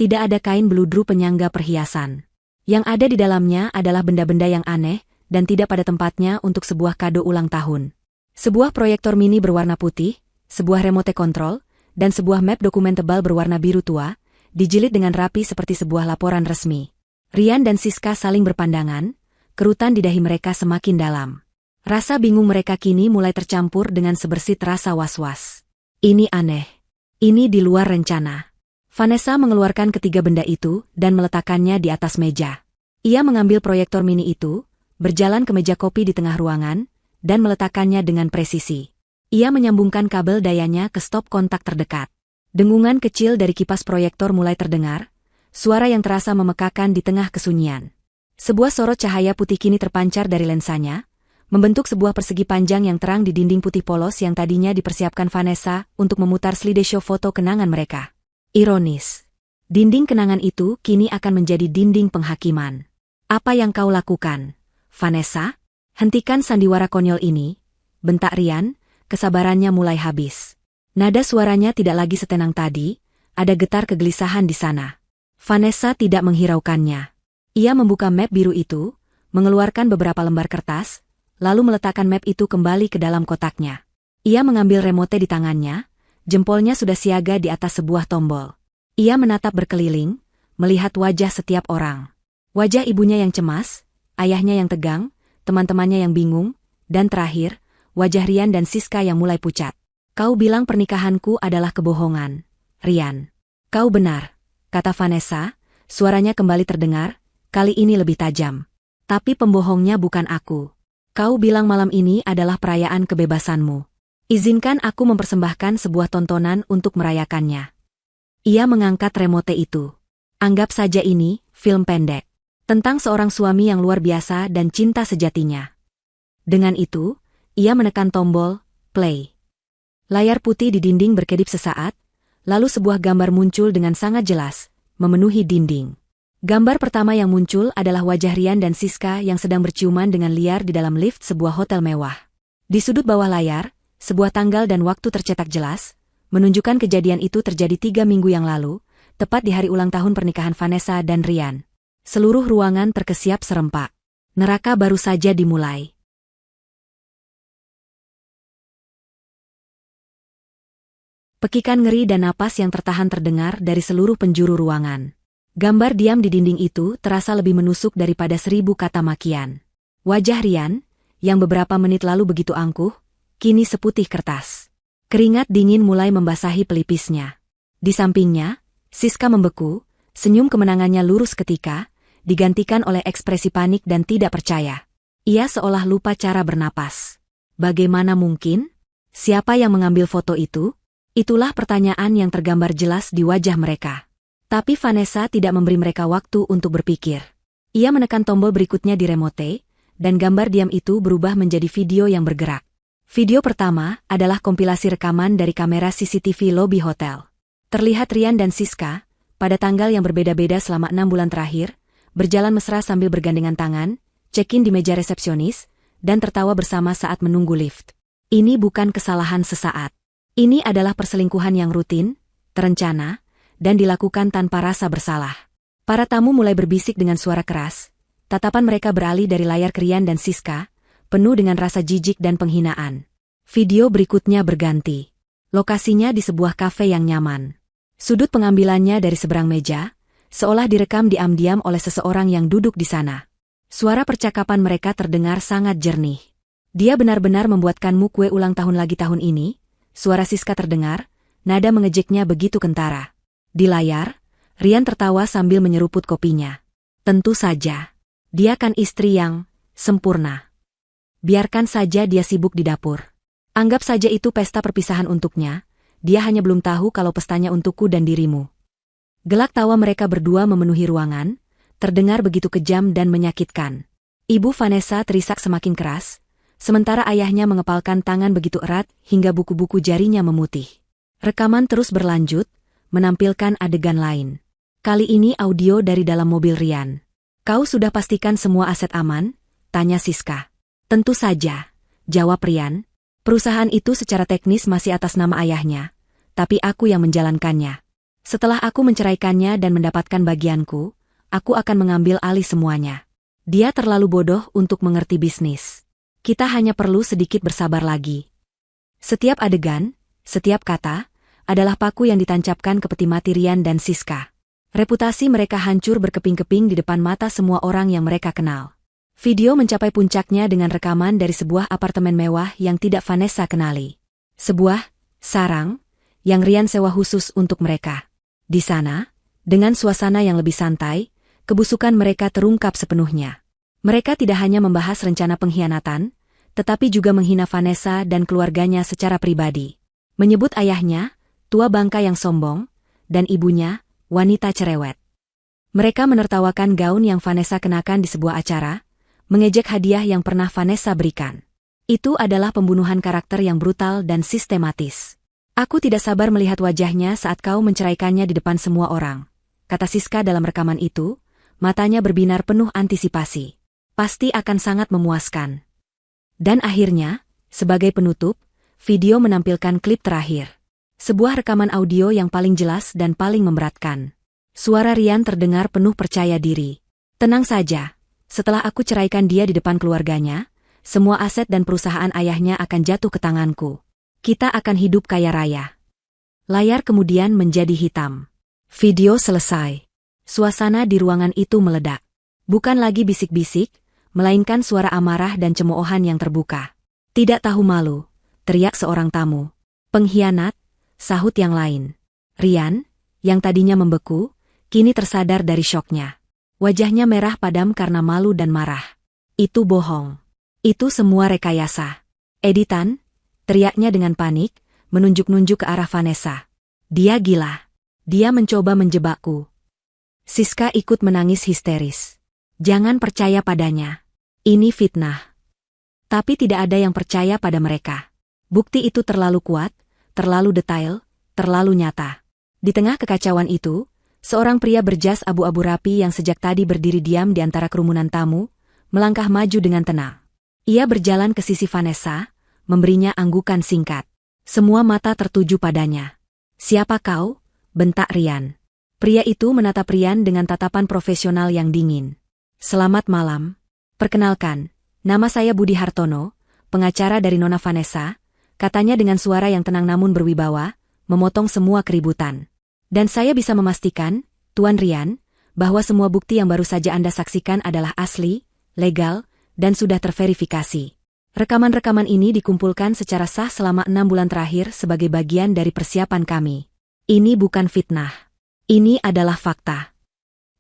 Tidak ada kain beludru penyangga perhiasan. Yang ada di dalamnya adalah benda-benda yang aneh, dan tidak pada tempatnya untuk sebuah kado ulang tahun. Sebuah proyektor mini berwarna putih, sebuah remote control, dan sebuah map dokumen tebal berwarna biru tua, dijilid dengan rapi seperti sebuah laporan resmi. Rian dan Siska saling berpandangan, kerutan di dahi mereka semakin dalam. Rasa bingung mereka kini mulai tercampur dengan sebersit rasa was-was. Ini aneh. Ini di luar rencana. Vanessa mengeluarkan ketiga benda itu dan meletakkannya di atas meja. Ia mengambil proyektor mini itu, berjalan ke meja kopi di tengah ruangan, dan meletakkannya dengan presisi. Ia menyambungkan kabel dayanya ke stop kontak terdekat. Dengungan kecil dari kipas proyektor mulai terdengar, suara yang terasa memekakan di tengah kesunyian. Sebuah sorot cahaya putih kini terpancar dari lensanya, membentuk sebuah persegi panjang yang terang di dinding putih polos yang tadinya dipersiapkan Vanessa untuk memutar slideshow foto kenangan mereka. Ironis. Dinding kenangan itu kini akan menjadi dinding penghakiman. Apa yang kau lakukan, Vanessa? Hentikan sandiwara konyol ini, bentak Rian, kesabarannya mulai habis. Nada suaranya tidak lagi setenang tadi, ada getar kegelisahan di sana. Vanessa tidak menghiraukannya. Ia membuka map biru itu, mengeluarkan beberapa lembar kertas, lalu meletakkan map itu kembali ke dalam kotaknya. Ia mengambil remote di tangannya, jempolnya sudah siaga di atas sebuah tombol. Ia menatap berkeliling, melihat wajah setiap orang. Wajah ibunya yang cemas, ayahnya yang tegang, teman-temannya yang bingung, dan terakhir, wajah Rian dan Siska yang mulai pucat. Kau bilang pernikahanku adalah kebohongan, Rian. Kau benar, kata Vanessa, suaranya kembali terdengar, kali ini lebih tajam. Tapi pembohongnya bukan aku. Kau bilang malam ini adalah perayaan kebebasanmu. Izinkan aku mempersembahkan sebuah tontonan untuk merayakannya. Ia mengangkat remote itu. Anggap saja ini, film pendek. Tentang seorang suami yang luar biasa dan cinta sejatinya. Dengan itu, ia menekan tombol, play. Layar putih di dinding berkedip sesaat, lalu sebuah gambar muncul dengan sangat jelas, memenuhi dinding. Gambar pertama yang muncul adalah wajah Rian dan Siska yang sedang berciuman dengan liar di dalam lift sebuah hotel mewah. Di sudut bawah layar, sebuah tanggal dan waktu tercetak jelas, menunjukkan kejadian itu terjadi 3 minggu yang lalu, tepat di hari ulang tahun pernikahan Vanessa dan Rian. Seluruh ruangan terkesiap serempak. Neraka baru saja dimulai. Pekikan ngeri dan napas yang tertahan terdengar dari seluruh penjuru ruangan. Gambar diam di dinding itu terasa lebih menusuk daripada 1000 kata makian. Wajah Rian, yang beberapa menit lalu begitu angkuh, kini seputih kertas. Keringat dingin mulai membasahi pelipisnya. Di sampingnya, Siska membeku, senyum kemenangannya lurus ketika, digantikan oleh ekspresi panik dan tidak percaya. Ia seolah lupa cara bernapas. Bagaimana mungkin? Siapa yang mengambil foto itu? Itulah pertanyaan yang tergambar jelas di wajah mereka. Tapi Vanessa tidak memberi mereka waktu untuk berpikir. Ia menekan tombol berikutnya di remote, dan gambar diam itu berubah menjadi video yang bergerak. Video pertama adalah kompilasi rekaman dari kamera CCTV lobi hotel. Terlihat Rian dan Siska, pada tanggal yang berbeda-beda selama 6 bulan terakhir, berjalan mesra sambil bergandengan tangan, check-in di meja resepsionis, dan tertawa bersama saat menunggu lift. Ini bukan kesalahan sesaat. Ini adalah perselingkuhan yang rutin, terencana, dan dilakukan tanpa rasa bersalah. Para tamu mulai berbisik dengan suara keras. Tatapan mereka beralih dari layar ke Rian dan Siska, penuh dengan rasa jijik dan penghinaan. Video berikutnya berganti. Lokasinya di sebuah kafe yang nyaman. Sudut pengambilannya dari seberang meja, seolah direkam diam-diam oleh seseorang yang duduk di sana. Suara percakapan mereka terdengar sangat jernih. Dia benar-benar membuatkanmu kue ulang tahun lagi tahun ini, suara Siska terdengar, nada mengejeknya begitu kentara. Di layar, Rian tertawa sambil menyeruput kopinya. Tentu saja, dia kan istri yang sempurna. Biarkan saja dia sibuk di dapur. Anggap saja itu pesta perpisahan untuknya, dia hanya belum tahu kalau pestanya untukku dan dirimu. Gelak tawa mereka berdua memenuhi ruangan, terdengar begitu kejam dan menyakitkan. Ibu Vanessa terisak semakin keras, sementara ayahnya mengepalkan tangan begitu erat hingga buku-buku jarinya memutih. Rekaman terus berlanjut, menampilkan adegan lain. Kali ini audio dari dalam mobil Rian. Kau sudah pastikan semua aset aman? Tanya Siska. Tentu saja, jawab Rian. Perusahaan itu secara teknis masih atas nama ayahnya, tapi aku yang menjalankannya. Setelah aku menceraikannya dan mendapatkan bagianku, aku akan mengambil alih semuanya. Dia terlalu bodoh untuk mengerti bisnis. Kita hanya perlu sedikit bersabar lagi. Setiap adegan, setiap kata, adalah paku yang ditancapkan ke peti mati Rian dan Siska. Reputasi mereka hancur berkeping-keping di depan mata semua orang yang mereka kenal. Video mencapai puncaknya dengan rekaman dari sebuah apartemen mewah yang tidak Vanessa kenali. Sebuah sarang yang Rian sewa khusus untuk mereka. Di sana, dengan suasana yang lebih santai, kebusukan mereka terungkap sepenuhnya. Mereka tidak hanya membahas rencana pengkhianatan, tetapi juga menghina Vanessa dan keluarganya secara pribadi. Menyebut ayahnya, tua bangka yang sombong, dan ibunya, wanita cerewet. Mereka menertawakan gaun yang Vanessa kenakan di sebuah acara, mengejek hadiah yang pernah Vanessa berikan. Itu adalah pembunuhan karakter yang brutal dan sistematis. Aku tidak sabar melihat wajahnya saat kau menceraikannya di depan semua orang, kata Siska dalam rekaman itu, matanya berbinar penuh antisipasi. Pasti akan sangat memuaskan. Dan akhirnya, sebagai penutup, video menampilkan klip terakhir. Sebuah rekaman audio yang paling jelas dan paling memberatkan. Suara Rian terdengar penuh percaya diri. Tenang saja, setelah aku ceraikan dia di depan keluarganya, semua aset dan perusahaan ayahnya akan jatuh ke tanganku. Kita akan hidup kaya raya. Layar kemudian menjadi hitam. Video selesai. Suasana di ruangan itu meledak. Bukan lagi bisik-bisik, melainkan suara amarah dan cemoohan yang terbuka. Tidak tahu malu, teriak seorang tamu. Pengkhianat, sahut yang lain. Rian, yang tadinya membeku, kini tersadar dari syoknya. Wajahnya merah padam karena malu dan marah. Itu bohong. Itu semua rekayasa. Editan, teriaknya dengan panik, menunjuk-nunjuk ke arah Vanessa. Dia gila. Dia mencoba menjebakku. Siska ikut menangis histeris. Jangan percaya padanya. Ini fitnah. Tapi tidak ada yang percaya pada mereka. Bukti itu terlalu kuat, terlalu detail, terlalu nyata. Di tengah kekacauan itu, seorang pria berjas abu-abu rapi yang sejak tadi berdiri diam di antara kerumunan tamu, melangkah maju dengan tenang. Ia berjalan ke sisi Vanessa, memberinya anggukan singkat. Semua mata tertuju padanya. Siapa kau? Bentak Rian. Pria itu menatap Rian dengan tatapan profesional yang dingin. Selamat malam. Perkenalkan, nama saya Budi Hartono, pengacara dari Nona Vanessa, katanya dengan suara yang tenang namun berwibawa, memotong semua keributan. Dan saya bisa memastikan, Tuan Rian, bahwa semua bukti yang baru saja Anda saksikan adalah asli, legal, dan sudah terverifikasi. Rekaman-rekaman ini dikumpulkan secara sah selama 6 bulan terakhir sebagai bagian dari persiapan kami. Ini bukan fitnah. Ini adalah fakta.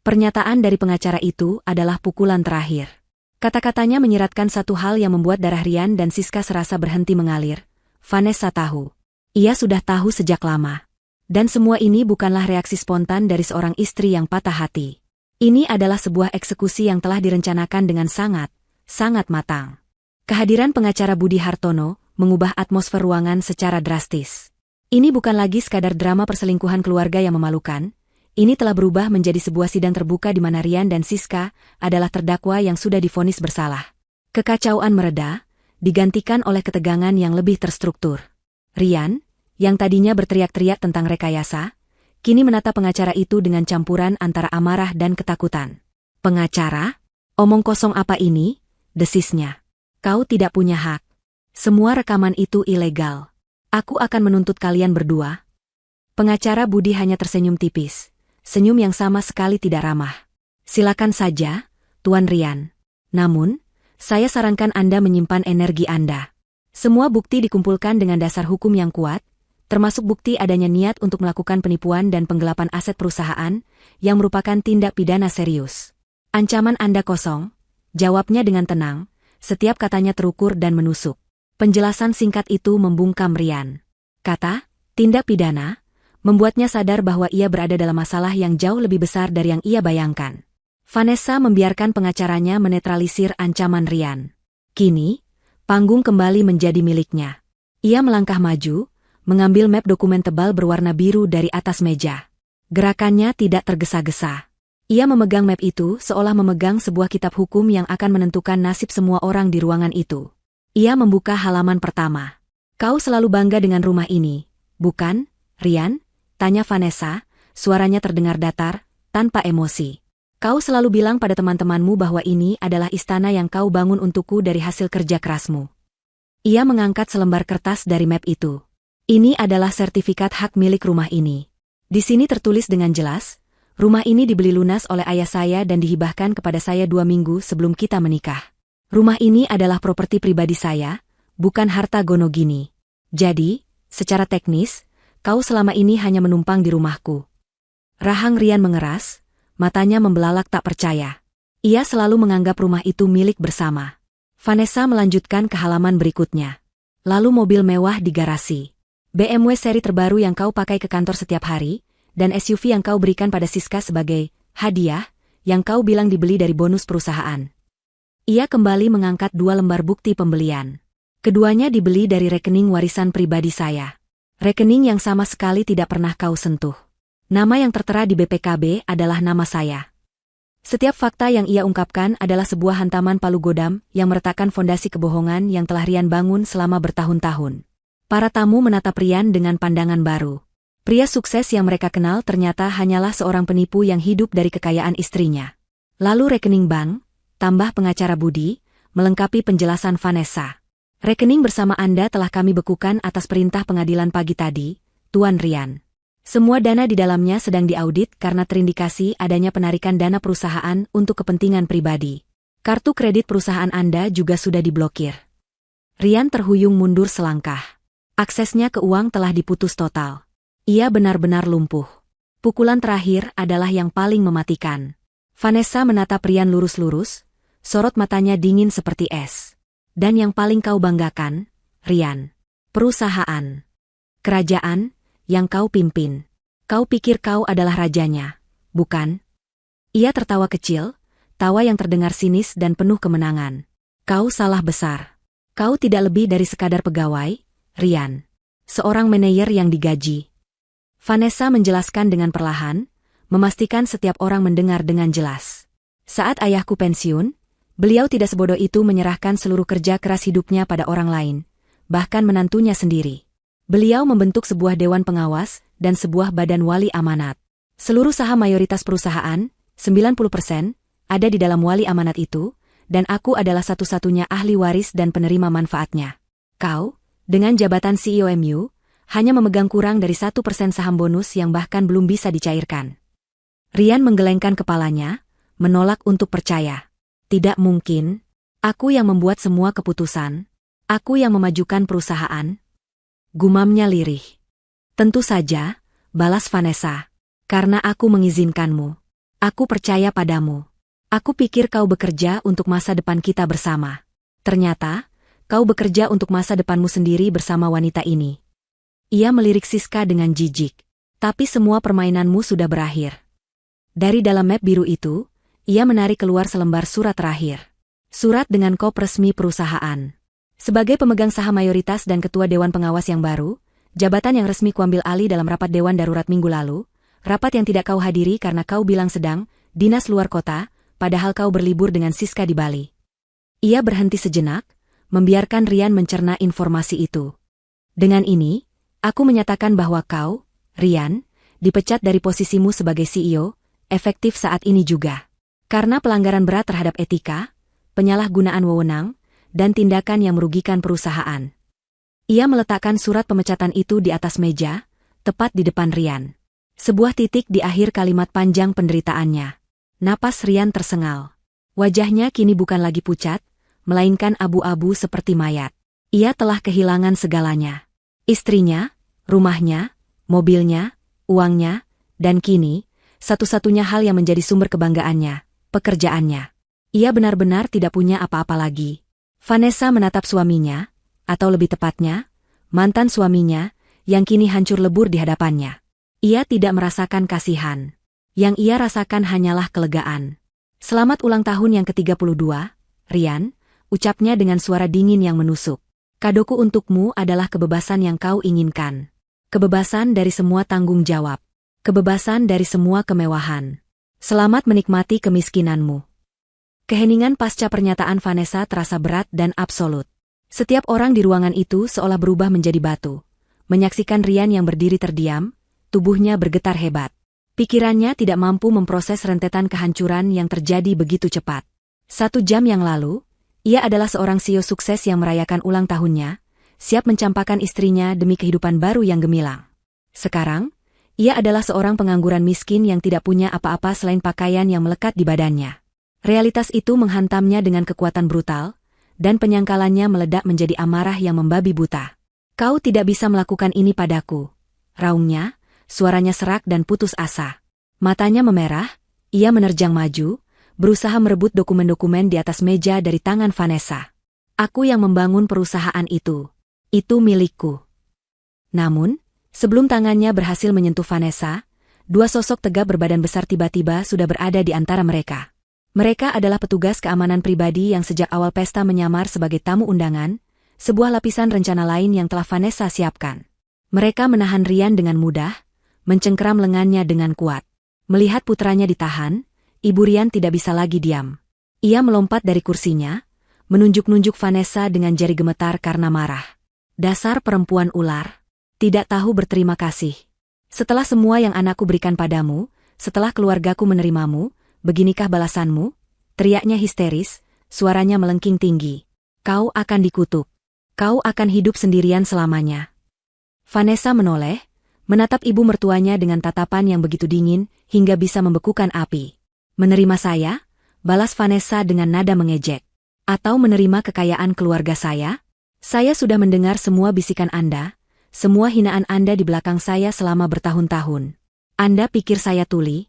Pernyataan dari pengacara itu adalah pukulan terakhir. Kata-katanya menyiratkan satu hal yang membuat darah Rian dan Siska serasa berhenti mengalir. Vanessa tahu. Ia sudah tahu sejak lama. Dan semua ini bukanlah reaksi spontan dari seorang istri yang patah hati. Ini adalah sebuah eksekusi yang telah direncanakan dengan sangat matang. Kehadiran pengacara Budi Hartono mengubah atmosfer ruangan secara drastis. Ini bukan lagi sekadar drama perselingkuhan keluarga yang memalukan, ini telah berubah menjadi sebuah sidang terbuka di mana Rian dan Siska adalah terdakwa yang sudah divonis bersalah. Kekacauan mereda, digantikan oleh ketegangan yang lebih terstruktur. Rian, yang tadinya berteriak-teriak tentang rekayasa, kini menatap pengacara itu dengan campuran antara amarah dan ketakutan. Pengacara? Omong kosong apa ini? Desisnya. Kau tidak punya hak. Semua rekaman itu ilegal. Aku akan menuntut kalian berdua. Pengacara Budi hanya tersenyum tipis. Senyum yang sama sekali tidak ramah. Silakan saja, Tuan Rian. Namun, saya sarankan Anda menyimpan energi Anda. Semua bukti dikumpulkan dengan dasar hukum yang kuat, termasuk bukti adanya niat untuk melakukan penipuan dan penggelapan aset perusahaan, yang merupakan tindak pidana serius. Ancaman Anda kosong, jawabnya dengan tenang. Setiap katanya terukur dan menusuk. Penjelasan singkat itu membungkam Rian. Kata, tindak pidana, membuatnya sadar bahwa ia berada dalam masalah yang jauh lebih besar dari yang ia bayangkan. Vanessa membiarkan pengacaranya menetralisir ancaman Rian. Kini, panggung kembali menjadi miliknya. Ia melangkah maju, mengambil map dokumen tebal berwarna biru dari atas meja. Gerakannya tidak tergesa-gesa. Ia memegang map itu seolah memegang sebuah kitab hukum yang akan menentukan nasib semua orang di ruangan itu. Ia membuka halaman pertama. Kau selalu bangga dengan rumah ini, bukan, Rian? Tanya Vanessa, suaranya terdengar datar, tanpa emosi. Kau selalu bilang pada teman-temanmu bahwa ini adalah istana yang kau bangun untukku dari hasil kerja kerasmu. Ia mengangkat selembar kertas dari map itu. Ini adalah sertifikat hak milik rumah ini. Di sini tertulis dengan jelas, rumah ini dibeli lunas oleh ayah saya dan dihibahkan kepada saya 2 minggu sebelum kita menikah. Rumah ini adalah properti pribadi saya, bukan harta Gonogini. Jadi, secara teknis, kau selama ini hanya menumpang di rumahku. Rahang Rian mengeras, matanya membelalak tak percaya. Ia selalu menganggap rumah itu milik bersama. Vanessa melanjutkan ke halaman berikutnya. Lalu mobil mewah di garasi. BMW seri terbaru yang kau pakai ke kantor setiap hari, dan SUV yang kau berikan pada Siska sebagai hadiah, yang kau bilang dibeli dari bonus perusahaan. Ia kembali mengangkat 2 lembar bukti pembelian. Keduanya dibeli dari rekening warisan pribadi saya. Rekening yang sama sekali tidak pernah kau sentuh. Nama yang tertera di BPKB adalah nama saya. Setiap fakta yang ia ungkapkan adalah sebuah hantaman palu godam yang meretakkan fondasi kebohongan yang telah Rian bangun selama bertahun-tahun. Para tamu menatap Rian dengan pandangan baru. Pria sukses yang mereka kenal ternyata hanyalah seorang penipu yang hidup dari kekayaan istrinya. Lalu rekening bank, tambah pengacara Budi, melengkapi penjelasan Vanessa. Rekening bersama Anda telah kami bekukan atas perintah pengadilan pagi tadi, Tuan Rian. Semua dana di dalamnya sedang diaudit karena terindikasi adanya penarikan dana perusahaan untuk kepentingan pribadi. Kartu kredit perusahaan Anda juga sudah diblokir. Rian terhuyung mundur selangkah. Aksesnya ke uang telah diputus total. Ia benar-benar lumpuh. Pukulan terakhir adalah yang paling mematikan. Vanessa menatap Rian lurus-lurus, sorot matanya dingin seperti es. Dan yang paling kau banggakan, Rian. Perusahaan. Kerajaan, yang kau pimpin. Kau pikir kau adalah rajanya, bukan? Ia tertawa kecil, tawa yang terdengar sinis dan penuh kemenangan. Kau salah besar. Kau tidak lebih dari sekadar pegawai, Rian. Seorang manajer yang digaji. Vanessa menjelaskan dengan perlahan, memastikan setiap orang mendengar dengan jelas. Saat ayahku pensiun, beliau tidak sebodoh itu menyerahkan seluruh kerja keras hidupnya pada orang lain, bahkan menantunya sendiri. Beliau membentuk sebuah dewan pengawas dan sebuah badan wali amanat. Seluruh saham mayoritas perusahaan, 90%, ada di dalam wali amanat itu, dan aku adalah satu-satunya ahli waris dan penerima manfaatnya. Kau, dengan jabatan CEO MU, hanya memegang kurang dari 1% saham bonus yang bahkan belum bisa dicairkan. Rian menggelengkan kepalanya, menolak untuk percaya. Tidak mungkin, aku yang membuat semua keputusan. Aku yang memajukan perusahaan? Gumamnya lirih. Tentu saja, balas Vanessa. Karena aku mengizinkanmu. Aku percaya padamu. Aku pikir kau bekerja untuk masa depan kita bersama. Ternyata, kau bekerja untuk masa depanmu sendiri bersama wanita ini. Ia melirik Siska dengan jijik. Tapi semua permainanmu sudah berakhir. Dari dalam map biru itu, ia menarik keluar selembar surat terakhir. Surat dengan kop resmi perusahaan. Sebagai pemegang saham mayoritas dan ketua Dewan Pengawas yang baru, jabatan yang resmi kuambil alih dalam rapat Dewan Darurat minggu lalu, rapat yang tidak kau hadiri karena kau bilang sedang dinas luar kota, padahal kau berlibur dengan Siska di Bali. Ia berhenti sejenak, membiarkan Rian mencerna informasi itu. Dengan ini, aku menyatakan bahwa kau, Rian, dipecat dari posisimu sebagai CEO, efektif saat ini juga. Karena pelanggaran berat terhadap etika, penyalahgunaan wewenang, dan tindakan yang merugikan perusahaan. Ia meletakkan surat pemecatan itu di atas meja, tepat di depan Rian. Sebuah titik di akhir kalimat panjang penderitaannya. Napas Rian tersengal. Wajahnya kini bukan lagi pucat, melainkan abu-abu seperti mayat. Ia telah kehilangan segalanya. Istrinya, rumahnya, mobilnya, uangnya, dan kini, satu-satunya hal yang menjadi sumber kebanggaannya, pekerjaannya. Ia benar-benar tidak punya apa-apa lagi. Vanessa menatap suaminya, atau lebih tepatnya, mantan suaminya, yang kini hancur lebur di hadapannya. Ia tidak merasakan kasihan. Yang ia rasakan hanyalah kelegaan. Selamat ulang tahun yang ke-32, Rian, ucapnya dengan suara dingin yang menusuk. Kadoku untukmu adalah kebebasan yang kau inginkan. Kebebasan dari semua tanggung jawab. Kebebasan dari semua kemewahan. Selamat menikmati kemiskinanmu. Keheningan pasca pernyataan Vanessa terasa berat dan absolut. Setiap orang di ruangan itu seolah berubah menjadi batu. Menyaksikan Rian yang berdiri terdiam, tubuhnya bergetar hebat. Pikirannya tidak mampu memproses rentetan kehancuran yang terjadi begitu cepat. 1 jam yang lalu, ia adalah seorang CEO sukses yang merayakan ulang tahunnya, siap mencampakkan istrinya demi kehidupan baru yang gemilang. Sekarang, ia adalah seorang pengangguran miskin yang tidak punya apa-apa selain pakaian yang melekat di badannya. Realitas itu menghantamnya dengan kekuatan brutal, dan penyangkalannya meledak menjadi amarah yang membabi buta. Kau tidak bisa melakukan ini padaku. Raungnya, suaranya serak dan putus asa. Matanya memerah, ia menerjang maju, berusaha merebut dokumen-dokumen di atas meja dari tangan Vanessa. Aku yang membangun perusahaan itu. Itu milikku. Namun, sebelum tangannya berhasil menyentuh Vanessa, 2 sosok tegap berbadan besar tiba-tiba sudah berada di antara mereka. Mereka adalah petugas keamanan pribadi yang sejak awal pesta menyamar sebagai tamu undangan, sebuah lapisan rencana lain yang telah Vanessa siapkan. Mereka menahan Rian dengan mudah, mencengkeram lengannya dengan kuat. Melihat putranya ditahan, Ibu Rian tidak bisa lagi diam. Ia melompat dari kursinya, menunjuk-nunjuk Vanessa dengan jari gemetar karena marah. Dasar perempuan ular, tidak tahu berterima kasih. Setelah semua yang anakku berikan padamu, setelah keluargaku menerimamu, beginikah balasanmu? Teriaknya histeris, suaranya melengking tinggi. Kau akan dikutuk. Kau akan hidup sendirian selamanya. Vanessa menoleh, menatap ibu mertuanya dengan tatapan yang begitu dingin, hingga bisa membekukan api. Menerima saya? Balas Vanessa dengan nada mengejek. Atau menerima kekayaan keluarga saya? Saya sudah mendengar semua bisikan Anda, semua hinaan Anda di belakang saya selama bertahun-tahun. Anda pikir saya tuli?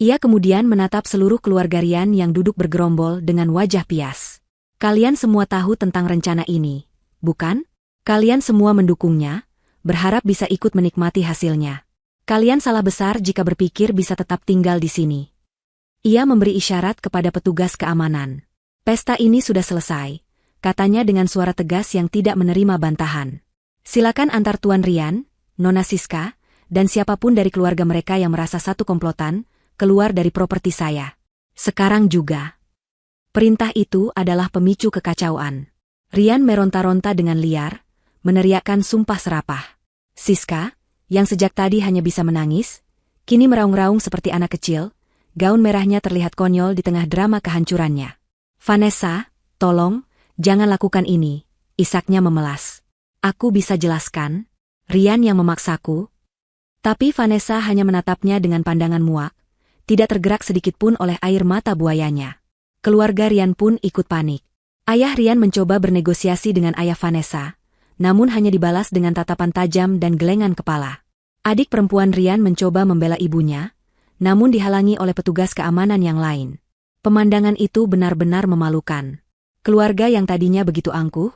Ia kemudian menatap seluruh keluarga Rian yang duduk bergerombol dengan wajah pias. Kalian semua tahu tentang rencana ini, bukan? Kalian semua mendukungnya, berharap bisa ikut menikmati hasilnya. Kalian salah besar jika berpikir bisa tetap tinggal di sini. Ia memberi isyarat kepada petugas keamanan. Pesta ini sudah selesai, katanya dengan suara tegas yang tidak menerima bantahan. Silakan antar Tuan Rian, Nona Siska, dan siapapun dari keluarga mereka yang merasa satu komplotan, keluar dari properti saya. Sekarang juga. Perintah itu adalah pemicu kekacauan. Rian meronta-ronta dengan liar, meneriakkan sumpah serapah. Siska, yang sejak tadi hanya bisa menangis, kini meraung-raung seperti anak kecil, gaun merahnya terlihat konyol di tengah drama kehancurannya. Vanessa, tolong, jangan lakukan ini, isaknya memelas. Aku bisa jelaskan, Rian yang memaksaku. Tapi Vanessa hanya menatapnya dengan pandangan muak, tidak tergerak sedikitpun oleh air mata buayanya. Keluarga Rian pun ikut panik. Ayah Rian mencoba bernegosiasi dengan ayah Vanessa, namun hanya dibalas dengan tatapan tajam dan gelengan kepala. Adik perempuan Rian mencoba membela ibunya, namun dihalangi oleh petugas keamanan yang lain. Pemandangan itu benar-benar memalukan. Keluarga yang tadinya begitu angkuh,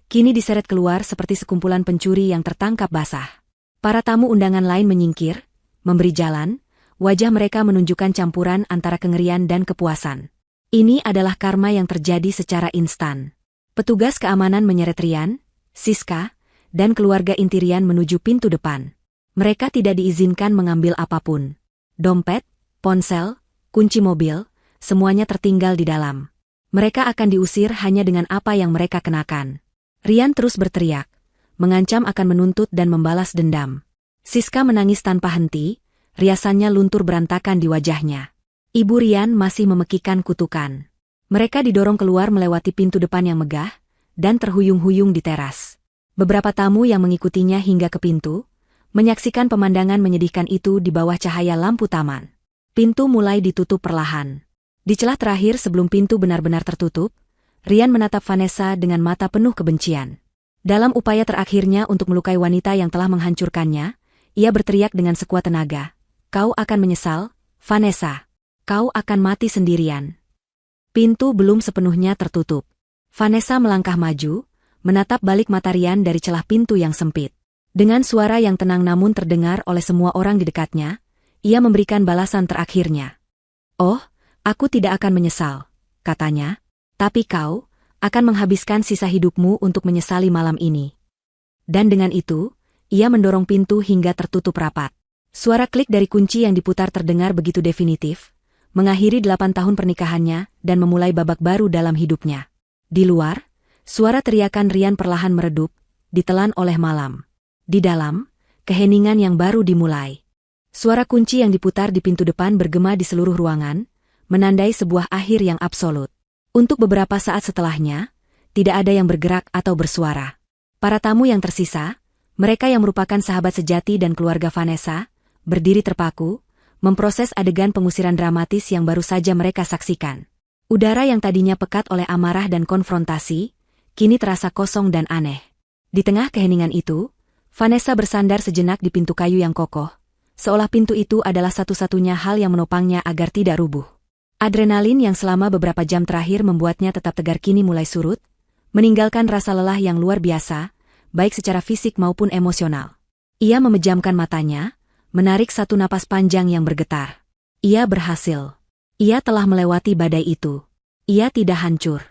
kini diseret keluar seperti sekumpulan pencuri yang tertangkap basah. Para tamu undangan lain menyingkir, memberi jalan, wajah mereka menunjukkan campuran antara kengerian dan kepuasan. Ini adalah karma yang terjadi secara instan. Petugas keamanan menyeret Rian, Siska, dan keluarga inti Rian menuju pintu depan. Mereka tidak diizinkan mengambil apapun. Dompet, ponsel, kunci mobil, semuanya tertinggal di dalam. Mereka akan diusir hanya dengan apa yang mereka kenakan. Rian terus berteriak, mengancam akan menuntut dan membalas dendam. Siska menangis tanpa henti, riasannya luntur berantakan di wajahnya. Ibu Rian masih memekikkan kutukan. Mereka didorong keluar melewati pintu depan yang megah, dan terhuyung-huyung di teras. Beberapa tamu yang mengikutinya hingga ke pintu, menyaksikan pemandangan menyedihkan itu di bawah cahaya lampu taman. Pintu mulai ditutup perlahan. Di celah terakhir sebelum pintu benar-benar tertutup, Rian menatap Vanessa dengan mata penuh kebencian. Dalam upaya terakhirnya untuk melukai wanita yang telah menghancurkannya, ia berteriak dengan sekuat tenaga, "Kau akan menyesal, Vanessa. Kau akan mati sendirian." Pintu belum sepenuhnya tertutup. Vanessa melangkah maju, menatap balik mata Rian dari celah pintu yang sempit. Dengan suara yang tenang namun terdengar oleh semua orang di dekatnya, ia memberikan balasan terakhirnya. "Oh, aku tidak akan menyesal," katanya, "tapi kau akan menghabiskan sisa hidupmu untuk menyesali malam ini." Dan dengan itu, ia mendorong pintu hingga tertutup rapat. Suara klik dari kunci yang diputar terdengar begitu definitif, mengakhiri 8 tahun pernikahannya dan memulai babak baru dalam hidupnya. Di luar, suara teriakan Rian perlahan meredup, ditelan oleh malam. Di dalam, keheningan yang baru dimulai. Suara kunci yang diputar di pintu depan bergema di seluruh ruangan, menandai sebuah akhir yang absolut. Untuk beberapa saat setelahnya, tidak ada yang bergerak atau bersuara. Para tamu yang tersisa, mereka yang merupakan sahabat sejati dan keluarga Vanessa, berdiri terpaku, memproses adegan pengusiran dramatis yang baru saja mereka saksikan. Udara yang tadinya pekat oleh amarah dan konfrontasi, kini terasa kosong dan aneh. Di tengah keheningan itu, Vanessa bersandar sejenak di pintu kayu yang kokoh, seolah pintu itu adalah satu-satunya hal yang menopangnya agar tidak rubuh. Adrenalin yang selama beberapa jam terakhir membuatnya tetap tegar kini mulai surut, meninggalkan rasa lelah yang luar biasa, baik secara fisik maupun emosional. Ia memejamkan matanya, menarik satu napas panjang yang bergetar. Ia berhasil. Ia telah melewati badai itu. Ia tidak hancur.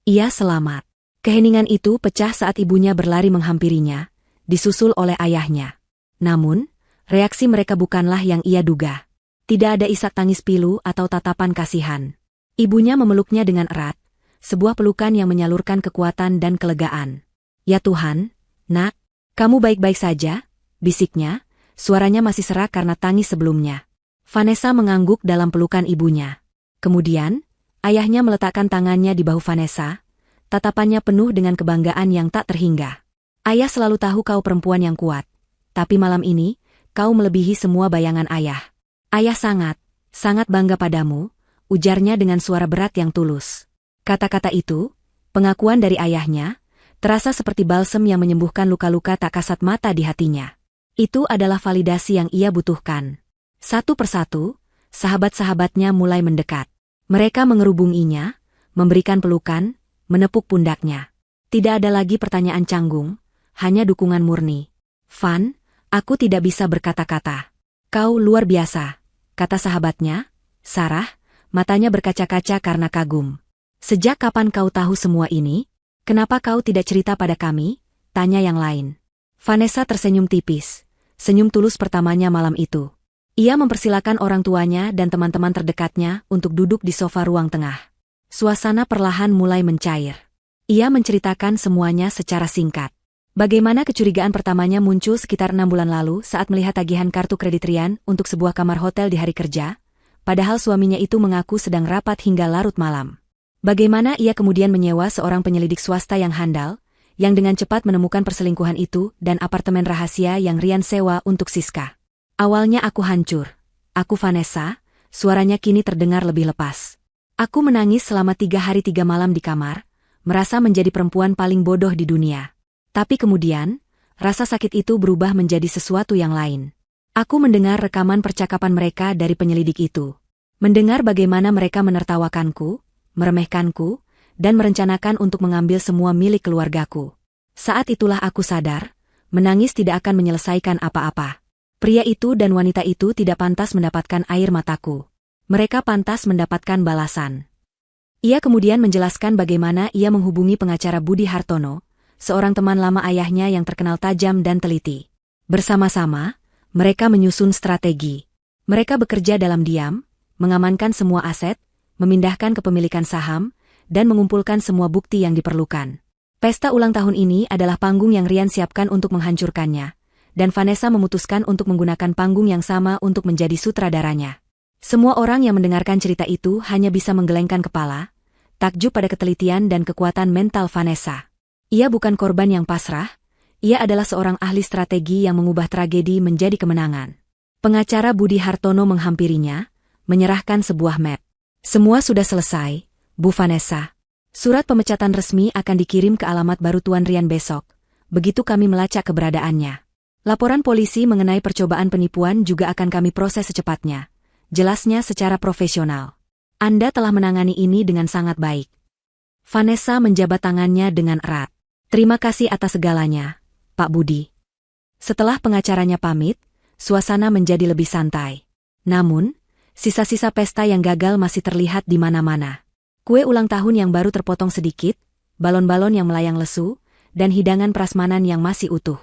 Ia selamat. Keheningan itu pecah saat ibunya berlari menghampirinya, disusul oleh ayahnya. Namun, reaksi mereka bukanlah yang ia duga. Tidak ada isak tangis pilu atau tatapan kasihan. Ibunya memeluknya dengan erat, sebuah pelukan yang menyalurkan kekuatan dan kelegaan. "Ya Tuhan, Nak, kamu baik-baik saja?" bisiknya. Suaranya masih serak karena tangis sebelumnya. Vanessa mengangguk dalam pelukan ibunya. Kemudian, ayahnya meletakkan tangannya di bahu Vanessa, tatapannya penuh dengan kebanggaan yang tak terhingga. "Ayah selalu tahu kau perempuan yang kuat, tapi malam ini, kau melebihi semua bayangan ayah. Ayah sangat bangga padamu," ujarnya dengan suara berat yang tulus. Kata-kata itu, pengakuan dari ayahnya, terasa seperti balsem yang menyembuhkan luka-luka tak kasat mata di hatinya. Itu adalah validasi yang ia butuhkan. Satu persatu, sahabat-sahabatnya mulai mendekat. Mereka mengerubunginya, memberikan pelukan, menepuk pundaknya. Tidak ada lagi pertanyaan canggung, hanya dukungan murni. "Van, aku tidak bisa berkata-kata." "Kau luar biasa," kata sahabatnya, Sarah, matanya berkaca-kaca karena kagum. "Sejak kapan kau tahu semua ini? Kenapa kau tidak cerita pada kami?" tanya yang lain. Vanessa tersenyum tipis, senyum tulus pertamanya malam itu. Ia mempersilakan orang tuanya dan teman-teman terdekatnya untuk duduk di sofa ruang tengah. Suasana perlahan mulai mencair. Ia menceritakan semuanya secara singkat. Bagaimana kecurigaan pertamanya muncul sekitar 6 bulan lalu saat melihat tagihan kartu kredit Rian untuk sebuah kamar hotel di hari kerja, padahal suaminya itu mengaku sedang rapat hingga larut malam. Bagaimana ia kemudian menyewa seorang penyelidik swasta yang handal, yang dengan cepat menemukan perselingkuhan itu dan apartemen rahasia yang Rian sewa untuk Siska. "Awalnya aku hancur. Aku Vanessa," suaranya kini terdengar lebih lepas. "Aku menangis selama 3 hari 3 malam di kamar, merasa menjadi perempuan paling bodoh di dunia. Tapi kemudian, rasa sakit itu berubah menjadi sesuatu yang lain. Aku mendengar rekaman percakapan mereka dari penyelidik itu. Mendengar bagaimana mereka menertawakanku, meremehkanku, dan merencanakan untuk mengambil semua milik keluargaku. Saat itulah aku sadar, menangis tidak akan menyelesaikan apa-apa. Pria itu dan wanita itu tidak pantas mendapatkan air mataku. Mereka pantas mendapatkan balasan. Ia kemudian menjelaskan bagaimana ia menghubungi pengacara Budi Hartono, seorang teman lama ayahnya yang terkenal tajam dan teliti. Bersama-sama, mereka menyusun strategi. Mereka bekerja dalam diam, mengamankan semua aset, memindahkan kepemilikan saham, dan mengumpulkan semua bukti yang diperlukan. Pesta ulang tahun ini adalah panggung yang Rian siapkan untuk menghancurkannya, dan Vanessa memutuskan untuk menggunakan panggung yang sama untuk menjadi sutradaranya. Semua orang yang mendengarkan cerita itu hanya bisa menggelengkan kepala, takjub pada ketelitian dan kekuatan mental Vanessa. Ia bukan korban yang pasrah, ia adalah seorang ahli strategi yang mengubah tragedi menjadi kemenangan. Pengacara Budi Hartono menghampirinya, menyerahkan sebuah map. Semua sudah selesai, Bu Vanessa. Surat pemecatan resmi akan dikirim ke alamat baru Tuan Rian besok, begitu kami melacak keberadaannya. Laporan polisi mengenai percobaan penipuan juga akan kami proses secepatnya. Jelasnya secara profesional. Anda telah menangani ini dengan sangat baik. Vanessa menjabat tangannya dengan erat. Terima kasih atas segalanya, Pak Budi. Setelah pengacaranya pamit, suasana menjadi lebih santai. Namun, sisa-sisa pesta yang gagal masih terlihat di mana-mana. Kue ulang tahun yang baru terpotong sedikit, balon-balon yang melayang lesu, dan hidangan prasmanan yang masih utuh.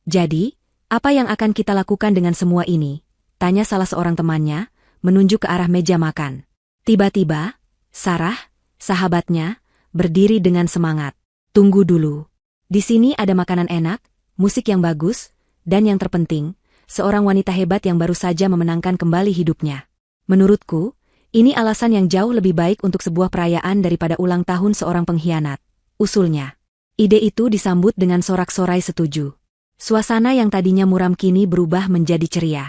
Jadi, apa yang akan kita lakukan dengan semua ini? Tanya salah seorang temannya, menunjuk ke arah meja makan. Tiba-tiba, Sarah, sahabatnya, berdiri dengan semangat. Tunggu dulu. Di sini ada makanan enak, musik yang bagus, dan yang terpenting, seorang wanita hebat yang baru saja memenangkan kembali hidupnya. Menurutku, ini alasan yang jauh lebih baik untuk sebuah perayaan daripada ulang tahun seorang pengkhianat, usulnya. Ide itu disambut dengan sorak-sorai setuju. Suasana yang tadinya muram kini berubah menjadi ceria.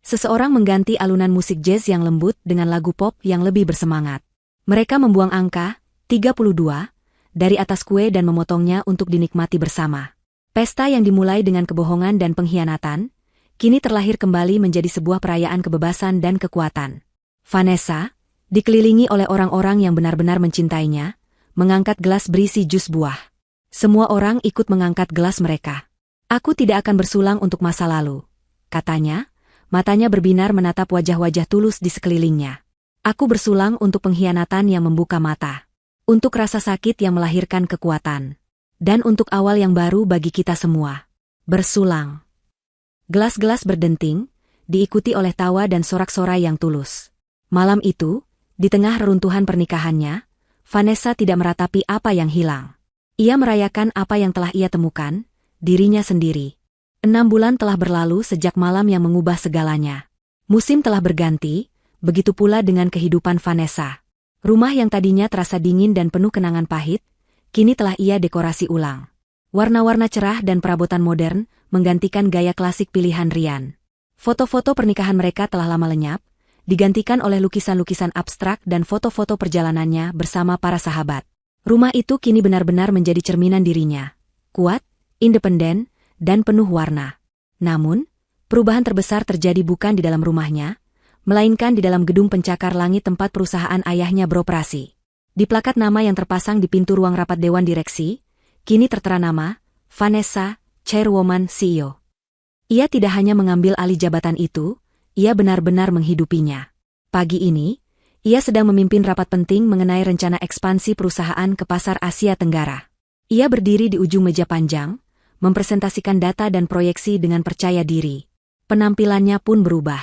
Seseorang mengganti alunan musik jazz yang lembut dengan lagu pop yang lebih bersemangat. Mereka membuang angka 32 dari atas kue dan memotongnya untuk dinikmati bersama. Pesta yang dimulai dengan kebohongan dan pengkhianatan, kini terlahir kembali menjadi sebuah perayaan kebebasan dan kekuatan. Vanessa, dikelilingi oleh orang-orang yang benar-benar mencintainya, mengangkat gelas berisi jus buah. Semua orang ikut mengangkat gelas mereka. Aku tidak akan bersulang untuk masa lalu, katanya. Matanya berbinar menatap wajah-wajah tulus di sekelilingnya. Aku bersulang untuk pengkhianatan yang membuka mata. Untuk rasa sakit yang melahirkan kekuatan. Dan untuk awal yang baru bagi kita semua. Bersulang. Gelas-gelas berdenting, diikuti oleh tawa dan sorak-sorai yang tulus. Malam itu, di tengah reruntuhan pernikahannya, Vanessa tidak meratapi apa yang hilang. Ia merayakan apa yang telah ia temukan, dirinya sendiri. 6 bulan telah berlalu sejak malam yang mengubah segalanya. Musim telah berganti, begitu pula dengan kehidupan Vanessa. Rumah yang tadinya terasa dingin dan penuh kenangan pahit, kini telah ia dekorasi ulang. Warna-warna cerah dan perabotan modern menggantikan gaya klasik pilihan Rian. Foto-foto pernikahan mereka telah lama lenyap, digantikan oleh lukisan-lukisan abstrak dan foto-foto perjalanannya bersama para sahabat. Rumah itu kini benar-benar menjadi cerminan dirinya. Kuat, independen, dan penuh warna. Namun, perubahan terbesar terjadi bukan di dalam rumahnya, melainkan di dalam gedung pencakar langit tempat perusahaan ayahnya beroperasi. Di plakat nama yang terpasang di pintu ruang rapat Dewan Direksi, kini tertera nama, Vanessa, Chairwoman CEO. Ia tidak hanya mengambil alih jabatan itu, ia benar-benar menghidupinya. Pagi ini, ia sedang memimpin rapat penting mengenai rencana ekspansi perusahaan ke pasar Asia Tenggara. Ia berdiri di ujung meja panjang, mempresentasikan data dan proyeksi dengan percaya diri. Penampilannya pun berubah.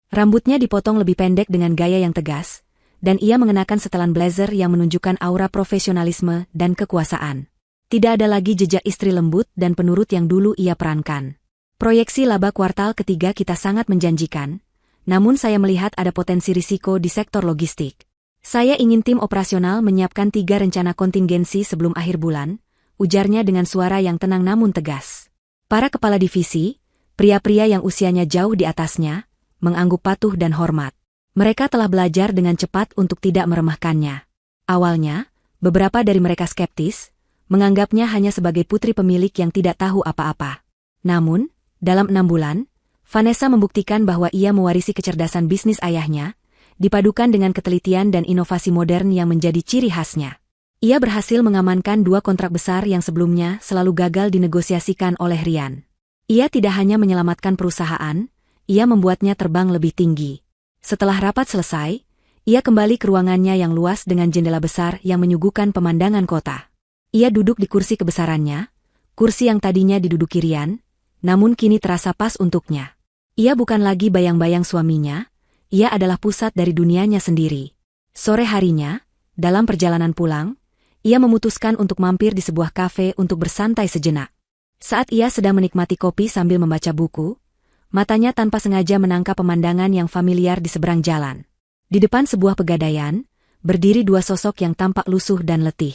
Rambutnya dipotong lebih pendek dengan gaya yang tegas, dan ia mengenakan setelan blazer yang menunjukkan aura profesionalisme dan kekuasaan. Tidak ada lagi jejak istri lembut dan penurut yang dulu ia perankan. Proyeksi laba kuartal ketiga kita sangat menjanjikan, namun saya melihat ada potensi risiko di sektor logistik. Saya ingin tim operasional menyiapkan 3 rencana kontingensi sebelum akhir bulan, ujarnya dengan suara yang tenang namun tegas. Para kepala divisi, pria-pria yang usianya jauh di atasnya, mengangguk patuh dan hormat. Mereka telah belajar dengan cepat untuk tidak meremehkannya. Awalnya, Beberapa dari mereka skeptis, menganggapnya hanya sebagai putri pemilik yang tidak tahu apa-apa. Namun, dalam 6 bulan, Vanessa membuktikan bahwa ia mewarisi kecerdasan bisnis ayahnya, dipadukan dengan ketelitian dan inovasi modern yang menjadi ciri khasnya. Ia berhasil mengamankan 2 kontrak besar yang sebelumnya selalu gagal dinegosiasikan oleh Ryan. Ia tidak hanya menyelamatkan perusahaan, ia membuatnya terbang lebih tinggi. Setelah rapat selesai, ia kembali ke ruangannya yang luas dengan jendela besar yang menyuguhkan pemandangan kota. Ia duduk di kursi kebesarannya, kursi yang tadinya diduduki Ryan, namun kini terasa pas untuknya. Ia bukan lagi bayang-bayang suaminya, ia adalah pusat dari dunianya sendiri. Sore harinya, dalam perjalanan pulang, ia memutuskan untuk mampir di sebuah kafe untuk bersantai sejenak. Saat ia sedang menikmati kopi sambil membaca buku, matanya tanpa sengaja menangkap pemandangan yang familiar di seberang jalan. Di depan sebuah pegadaian, berdiri 2 sosok yang tampak lusuh dan letih.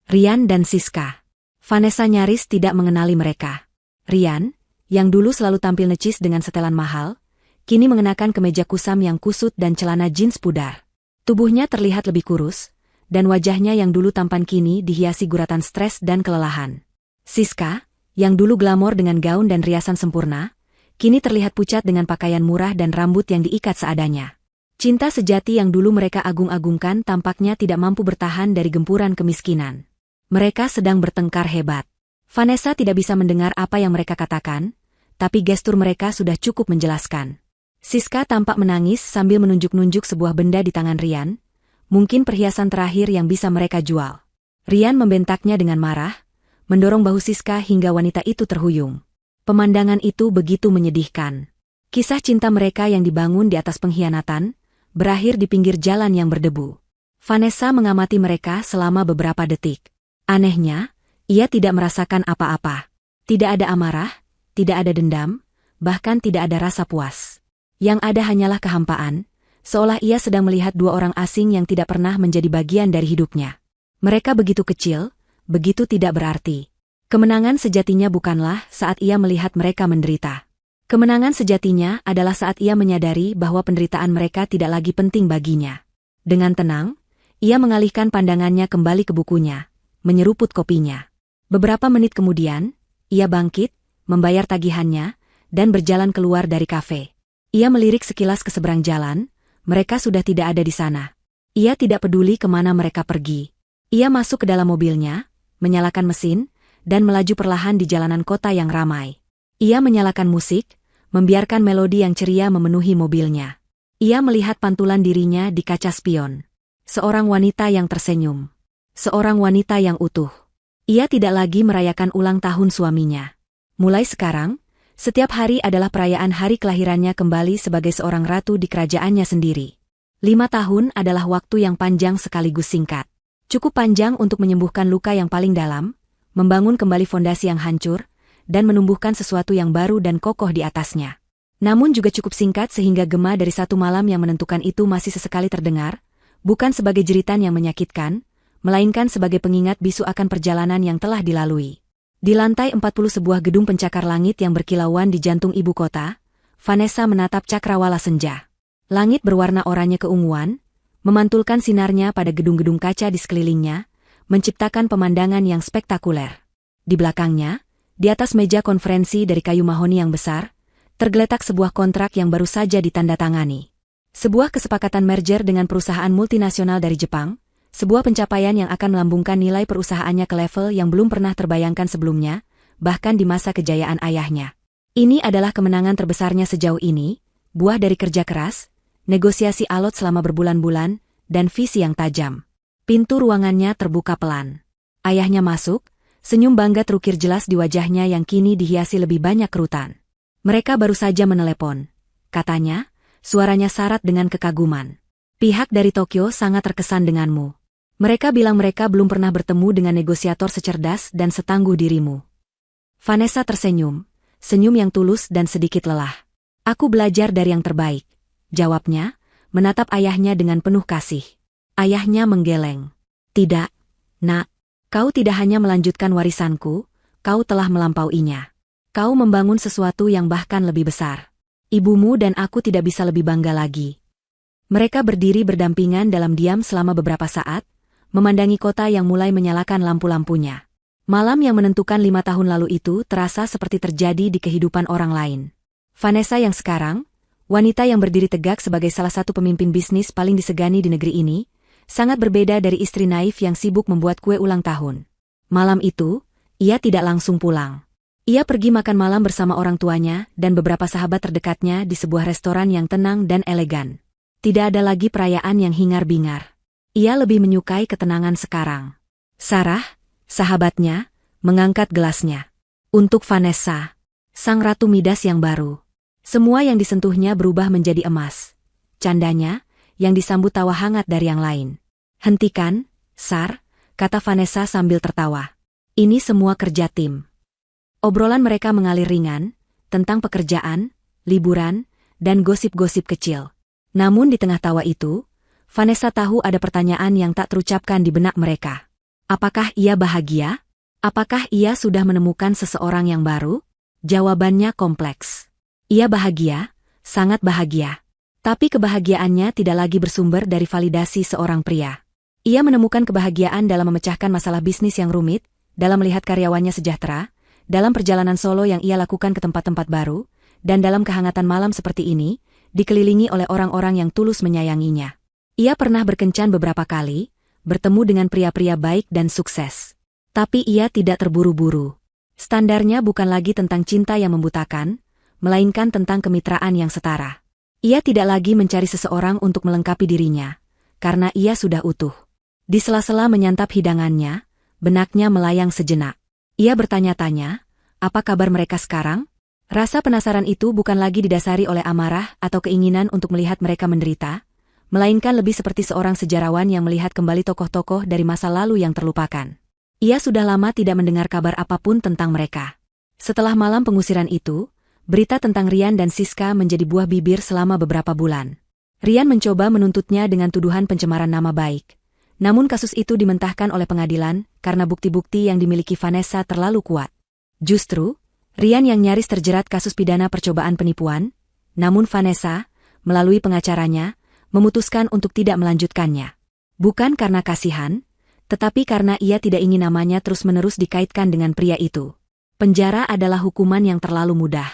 Ryan dan Siska. Vanessa nyaris tidak mengenali mereka. Ryan, yang dulu selalu tampil necis dengan setelan mahal, kini mengenakan kemeja kusam yang kusut dan celana jeans pudar. Tubuhnya terlihat lebih kurus, dan wajahnya yang dulu tampan kini dihiasi guratan stres dan kelelahan. Siska, yang dulu glamor dengan gaun dan riasan sempurna, kini terlihat pucat dengan pakaian murah dan rambut yang diikat seadanya. Cinta sejati yang dulu mereka agung-agungkan tampaknya tidak mampu bertahan dari gempuran kemiskinan. Mereka sedang bertengkar hebat. Vanessa tidak bisa mendengar apa yang mereka katakan, tapi gestur mereka sudah cukup menjelaskan. Siska tampak menangis sambil menunjuk-nunjuk sebuah benda di tangan Ryan, mungkin perhiasan terakhir yang bisa mereka jual. Ryan membentaknya dengan marah, mendorong bahu Siska hingga wanita itu terhuyung. Pemandangan itu begitu menyedihkan. Kisah cinta mereka yang dibangun di atas pengkhianatan, berakhir di pinggir jalan yang berdebu. Vanessa mengamati mereka selama beberapa detik. Anehnya, ia tidak merasakan apa-apa. Tidak ada amarah, tidak ada dendam, bahkan tidak ada rasa puas. Yang ada hanyalah kehampaan, seolah ia sedang melihat 2 orang asing yang tidak pernah menjadi bagian dari hidupnya. Mereka begitu kecil, begitu tidak berarti. Kemenangan sejatinya bukanlah saat ia melihat mereka menderita. Kemenangan sejatinya adalah saat ia menyadari bahwa penderitaan mereka tidak lagi penting baginya. Dengan tenang, ia mengalihkan pandangannya kembali ke bukunya, menyeruput kopinya. Beberapa menit kemudian, ia bangkit, membayar tagihannya, dan berjalan keluar dari kafe. Ia melirik sekilas ke seberang jalan, mereka sudah tidak ada di sana. Ia tidak peduli kemana mereka pergi. Ia masuk ke dalam mobilnya, menyalakan mesin, dan melaju perlahan di jalanan kota yang ramai. Ia menyalakan musik, membiarkan melodi yang ceria memenuhi mobilnya. Ia melihat pantulan dirinya di kaca spion. Seorang wanita yang tersenyum. Seorang wanita yang utuh. Ia tidak lagi merayakan ulang tahun suaminya. Mulai sekarang, setiap hari adalah perayaan hari kelahirannya kembali sebagai seorang ratu di kerajaannya sendiri. 5 tahun adalah waktu yang panjang sekaligus singkat. Cukup panjang untuk menyembuhkan luka yang paling dalam, membangun kembali fondasi yang hancur, dan menumbuhkan sesuatu yang baru dan kokoh di atasnya. Namun juga cukup singkat sehingga gema dari 1 malam yang menentukan itu masih sesekali terdengar, bukan sebagai jeritan yang menyakitkan, melainkan sebagai pengingat bisu akan perjalanan yang telah dilalui. Di lantai 40 sebuah gedung pencakar langit yang berkilauan di jantung ibu kota, Vanessa menatap cakrawala senja. Langit berwarna oranye keunguan, memantulkan sinarnya pada gedung-gedung kaca di sekelilingnya, menciptakan pemandangan yang spektakuler. Di belakangnya, di atas meja konferensi dari kayu mahoni yang besar, tergeletak sebuah kontrak yang baru saja ditandatangani. Sebuah kesepakatan merger dengan perusahaan multinasional dari Jepang, sebuah pencapaian yang akan melambungkan nilai perusahaannya ke level yang belum pernah terbayangkan sebelumnya, bahkan di masa kejayaan ayahnya. Ini adalah kemenangan terbesarnya sejauh ini, buah dari kerja keras, negosiasi alot selama berbulan-bulan, dan visi yang tajam. Pintu ruangannya terbuka pelan. Ayahnya masuk, senyum bangga terukir jelas di wajahnya yang kini dihiasi lebih banyak kerutan. Mereka baru saja menelepon, katanya, suaranya syarat dengan kekaguman. Pihak dari Tokyo sangat terkesan denganmu. Mereka bilang mereka belum pernah bertemu dengan negosiator secerdas dan setangguh dirimu. Vanessa tersenyum, senyum yang tulus dan sedikit lelah. Aku belajar dari yang terbaik, jawabnya, menatap ayahnya dengan penuh kasih. Ayahnya menggeleng. Tidak, nak. Kau tidak hanya melanjutkan warisanku, kau telah melampauinya. Kau membangun sesuatu yang bahkan lebih besar. Ibumu dan aku tidak bisa lebih bangga lagi. Mereka berdiri berdampingan dalam diam selama beberapa saat, memandangi kota yang mulai menyalakan lampu-lampunya. Malam yang menentukan 5 tahun lalu itu terasa seperti terjadi di kehidupan orang lain. Vanessa yang sekarang, wanita yang berdiri tegak sebagai salah satu pemimpin bisnis paling disegani di negeri ini, sangat berbeda dari istri naif yang sibuk membuat kue ulang tahun. Malam itu, ia tidak langsung pulang. Ia pergi makan malam bersama orang tuanya dan beberapa sahabat terdekatnya di sebuah restoran yang tenang dan elegan. Tidak ada lagi perayaan yang hingar-bingar. Ia lebih menyukai ketenangan sekarang. Sarah, sahabatnya, mengangkat gelasnya. Untuk Vanessa, sang ratu Midas yang baru. Semua yang disentuhnya berubah menjadi emas. Candanya, yang disambut tawa hangat dari yang lain. Hentikan, Sar, kata Vanessa sambil tertawa. Ini semua kerja tim. Obrolan mereka mengalir ringan, tentang pekerjaan, liburan, dan gosip-gosip kecil. Namun di tengah tawa itu, Vanessa tahu ada pertanyaan yang tak terucapkan di benak mereka. Apakah ia bahagia? Apakah ia sudah menemukan seseorang yang baru? Jawabannya kompleks. Ia bahagia, sangat bahagia. Tapi kebahagiaannya tidak lagi bersumber dari validasi seorang pria. Ia menemukan kebahagiaan dalam memecahkan masalah bisnis yang rumit, dalam melihat karyawannya sejahtera, dalam perjalanan solo yang ia lakukan ke tempat-tempat baru, dan dalam kehangatan malam seperti ini, dikelilingi oleh orang-orang yang tulus menyayanginya. Ia pernah berkencan beberapa kali, bertemu dengan pria-pria baik dan sukses. Tapi ia tidak terburu-buru. Standarnya bukan lagi tentang cinta yang membutakan, melainkan tentang kemitraan yang setara. Ia tidak lagi mencari seseorang untuk melengkapi dirinya, karena ia sudah utuh. Di sela-sela menyantap hidangannya, benaknya melayang sejenak. Ia bertanya-tanya, apa kabar mereka sekarang? Rasa penasaran itu bukan lagi didasari oleh amarah atau keinginan untuk melihat mereka menderita, melainkan lebih seperti seorang sejarawan yang melihat kembali tokoh-tokoh dari masa lalu yang terlupakan. Ia sudah lama tidak mendengar kabar apapun tentang mereka. Setelah malam pengusiran itu, berita tentang Rian dan Siska menjadi buah bibir selama beberapa bulan. Rian mencoba menuntutnya dengan tuduhan pencemaran nama baik. Namun kasus itu dimentahkan oleh pengadilan karena bukti-bukti yang dimiliki Vanessa terlalu kuat. Justru, Rian yang nyaris terjerat kasus pidana percobaan penipuan, namun Vanessa, melalui pengacaranya, memutuskan untuk tidak melanjutkannya. Bukan karena kasihan, tetapi karena ia tidak ingin namanya terus-menerus dikaitkan dengan pria itu. Penjara adalah hukuman yang terlalu mudah.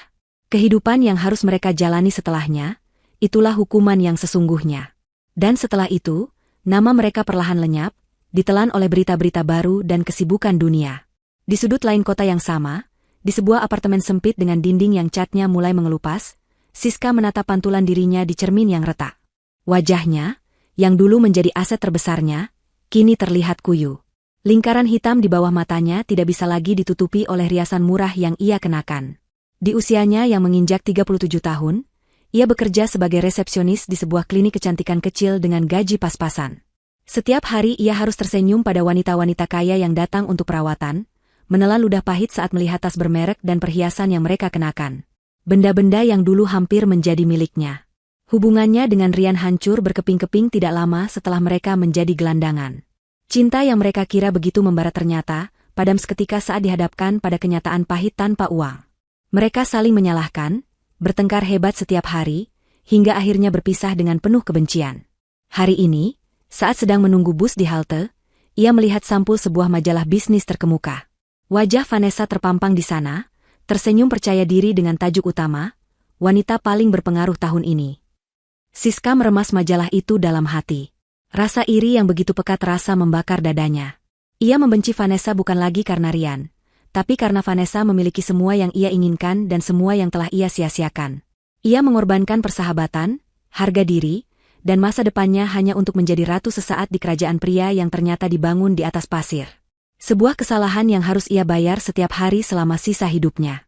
Kehidupan yang harus mereka jalani setelahnya, itulah hukuman yang sesungguhnya. Dan setelah itu, nama mereka perlahan lenyap, ditelan oleh berita-berita baru dan kesibukan dunia. Di sudut lain kota yang sama, di sebuah apartemen sempit dengan dinding yang catnya mulai mengelupas, Siska menatap pantulan dirinya di cermin yang retak. Wajahnya, yang dulu menjadi aset terbesarnya, kini terlihat kuyu. Lingkaran hitam di bawah matanya tidak bisa lagi ditutupi oleh riasan murah yang ia kenakan. Di usianya yang menginjak 37 tahun, ia bekerja sebagai resepsionis di sebuah klinik kecantikan kecil dengan gaji pas-pasan. Setiap hari ia harus tersenyum pada wanita-wanita kaya yang datang untuk perawatan, menelan ludah pahit saat melihat tas bermerek dan perhiasan yang mereka kenakan. Benda-benda yang dulu hampir menjadi miliknya. Hubungannya dengan Rian hancur berkeping-keping tidak lama setelah mereka menjadi gelandangan. Cinta yang mereka kira begitu membara ternyata, padam seketika saat dihadapkan pada kenyataan pahit tanpa uang. Mereka saling menyalahkan, bertengkar hebat setiap hari, hingga akhirnya berpisah dengan penuh kebencian. Hari ini, saat sedang menunggu bus di halte, ia melihat sampul sebuah majalah bisnis terkemuka. Wajah Vanessa terpampang di sana, tersenyum percaya diri dengan tajuk utama, wanita paling berpengaruh tahun ini. Siska meremas majalah itu dalam hati. Rasa iri yang begitu pekat rasa membakar dadanya. Ia membenci Vanessa bukan lagi karena Rian, tapi karena Vanessa memiliki semua yang ia inginkan dan semua yang telah ia sia-siakan. Ia mengorbankan persahabatan, harga diri, dan masa depannya hanya untuk menjadi ratu sesaat di kerajaan pria yang ternyata dibangun di atas pasir. Sebuah kesalahan yang harus ia bayar setiap hari selama sisa hidupnya.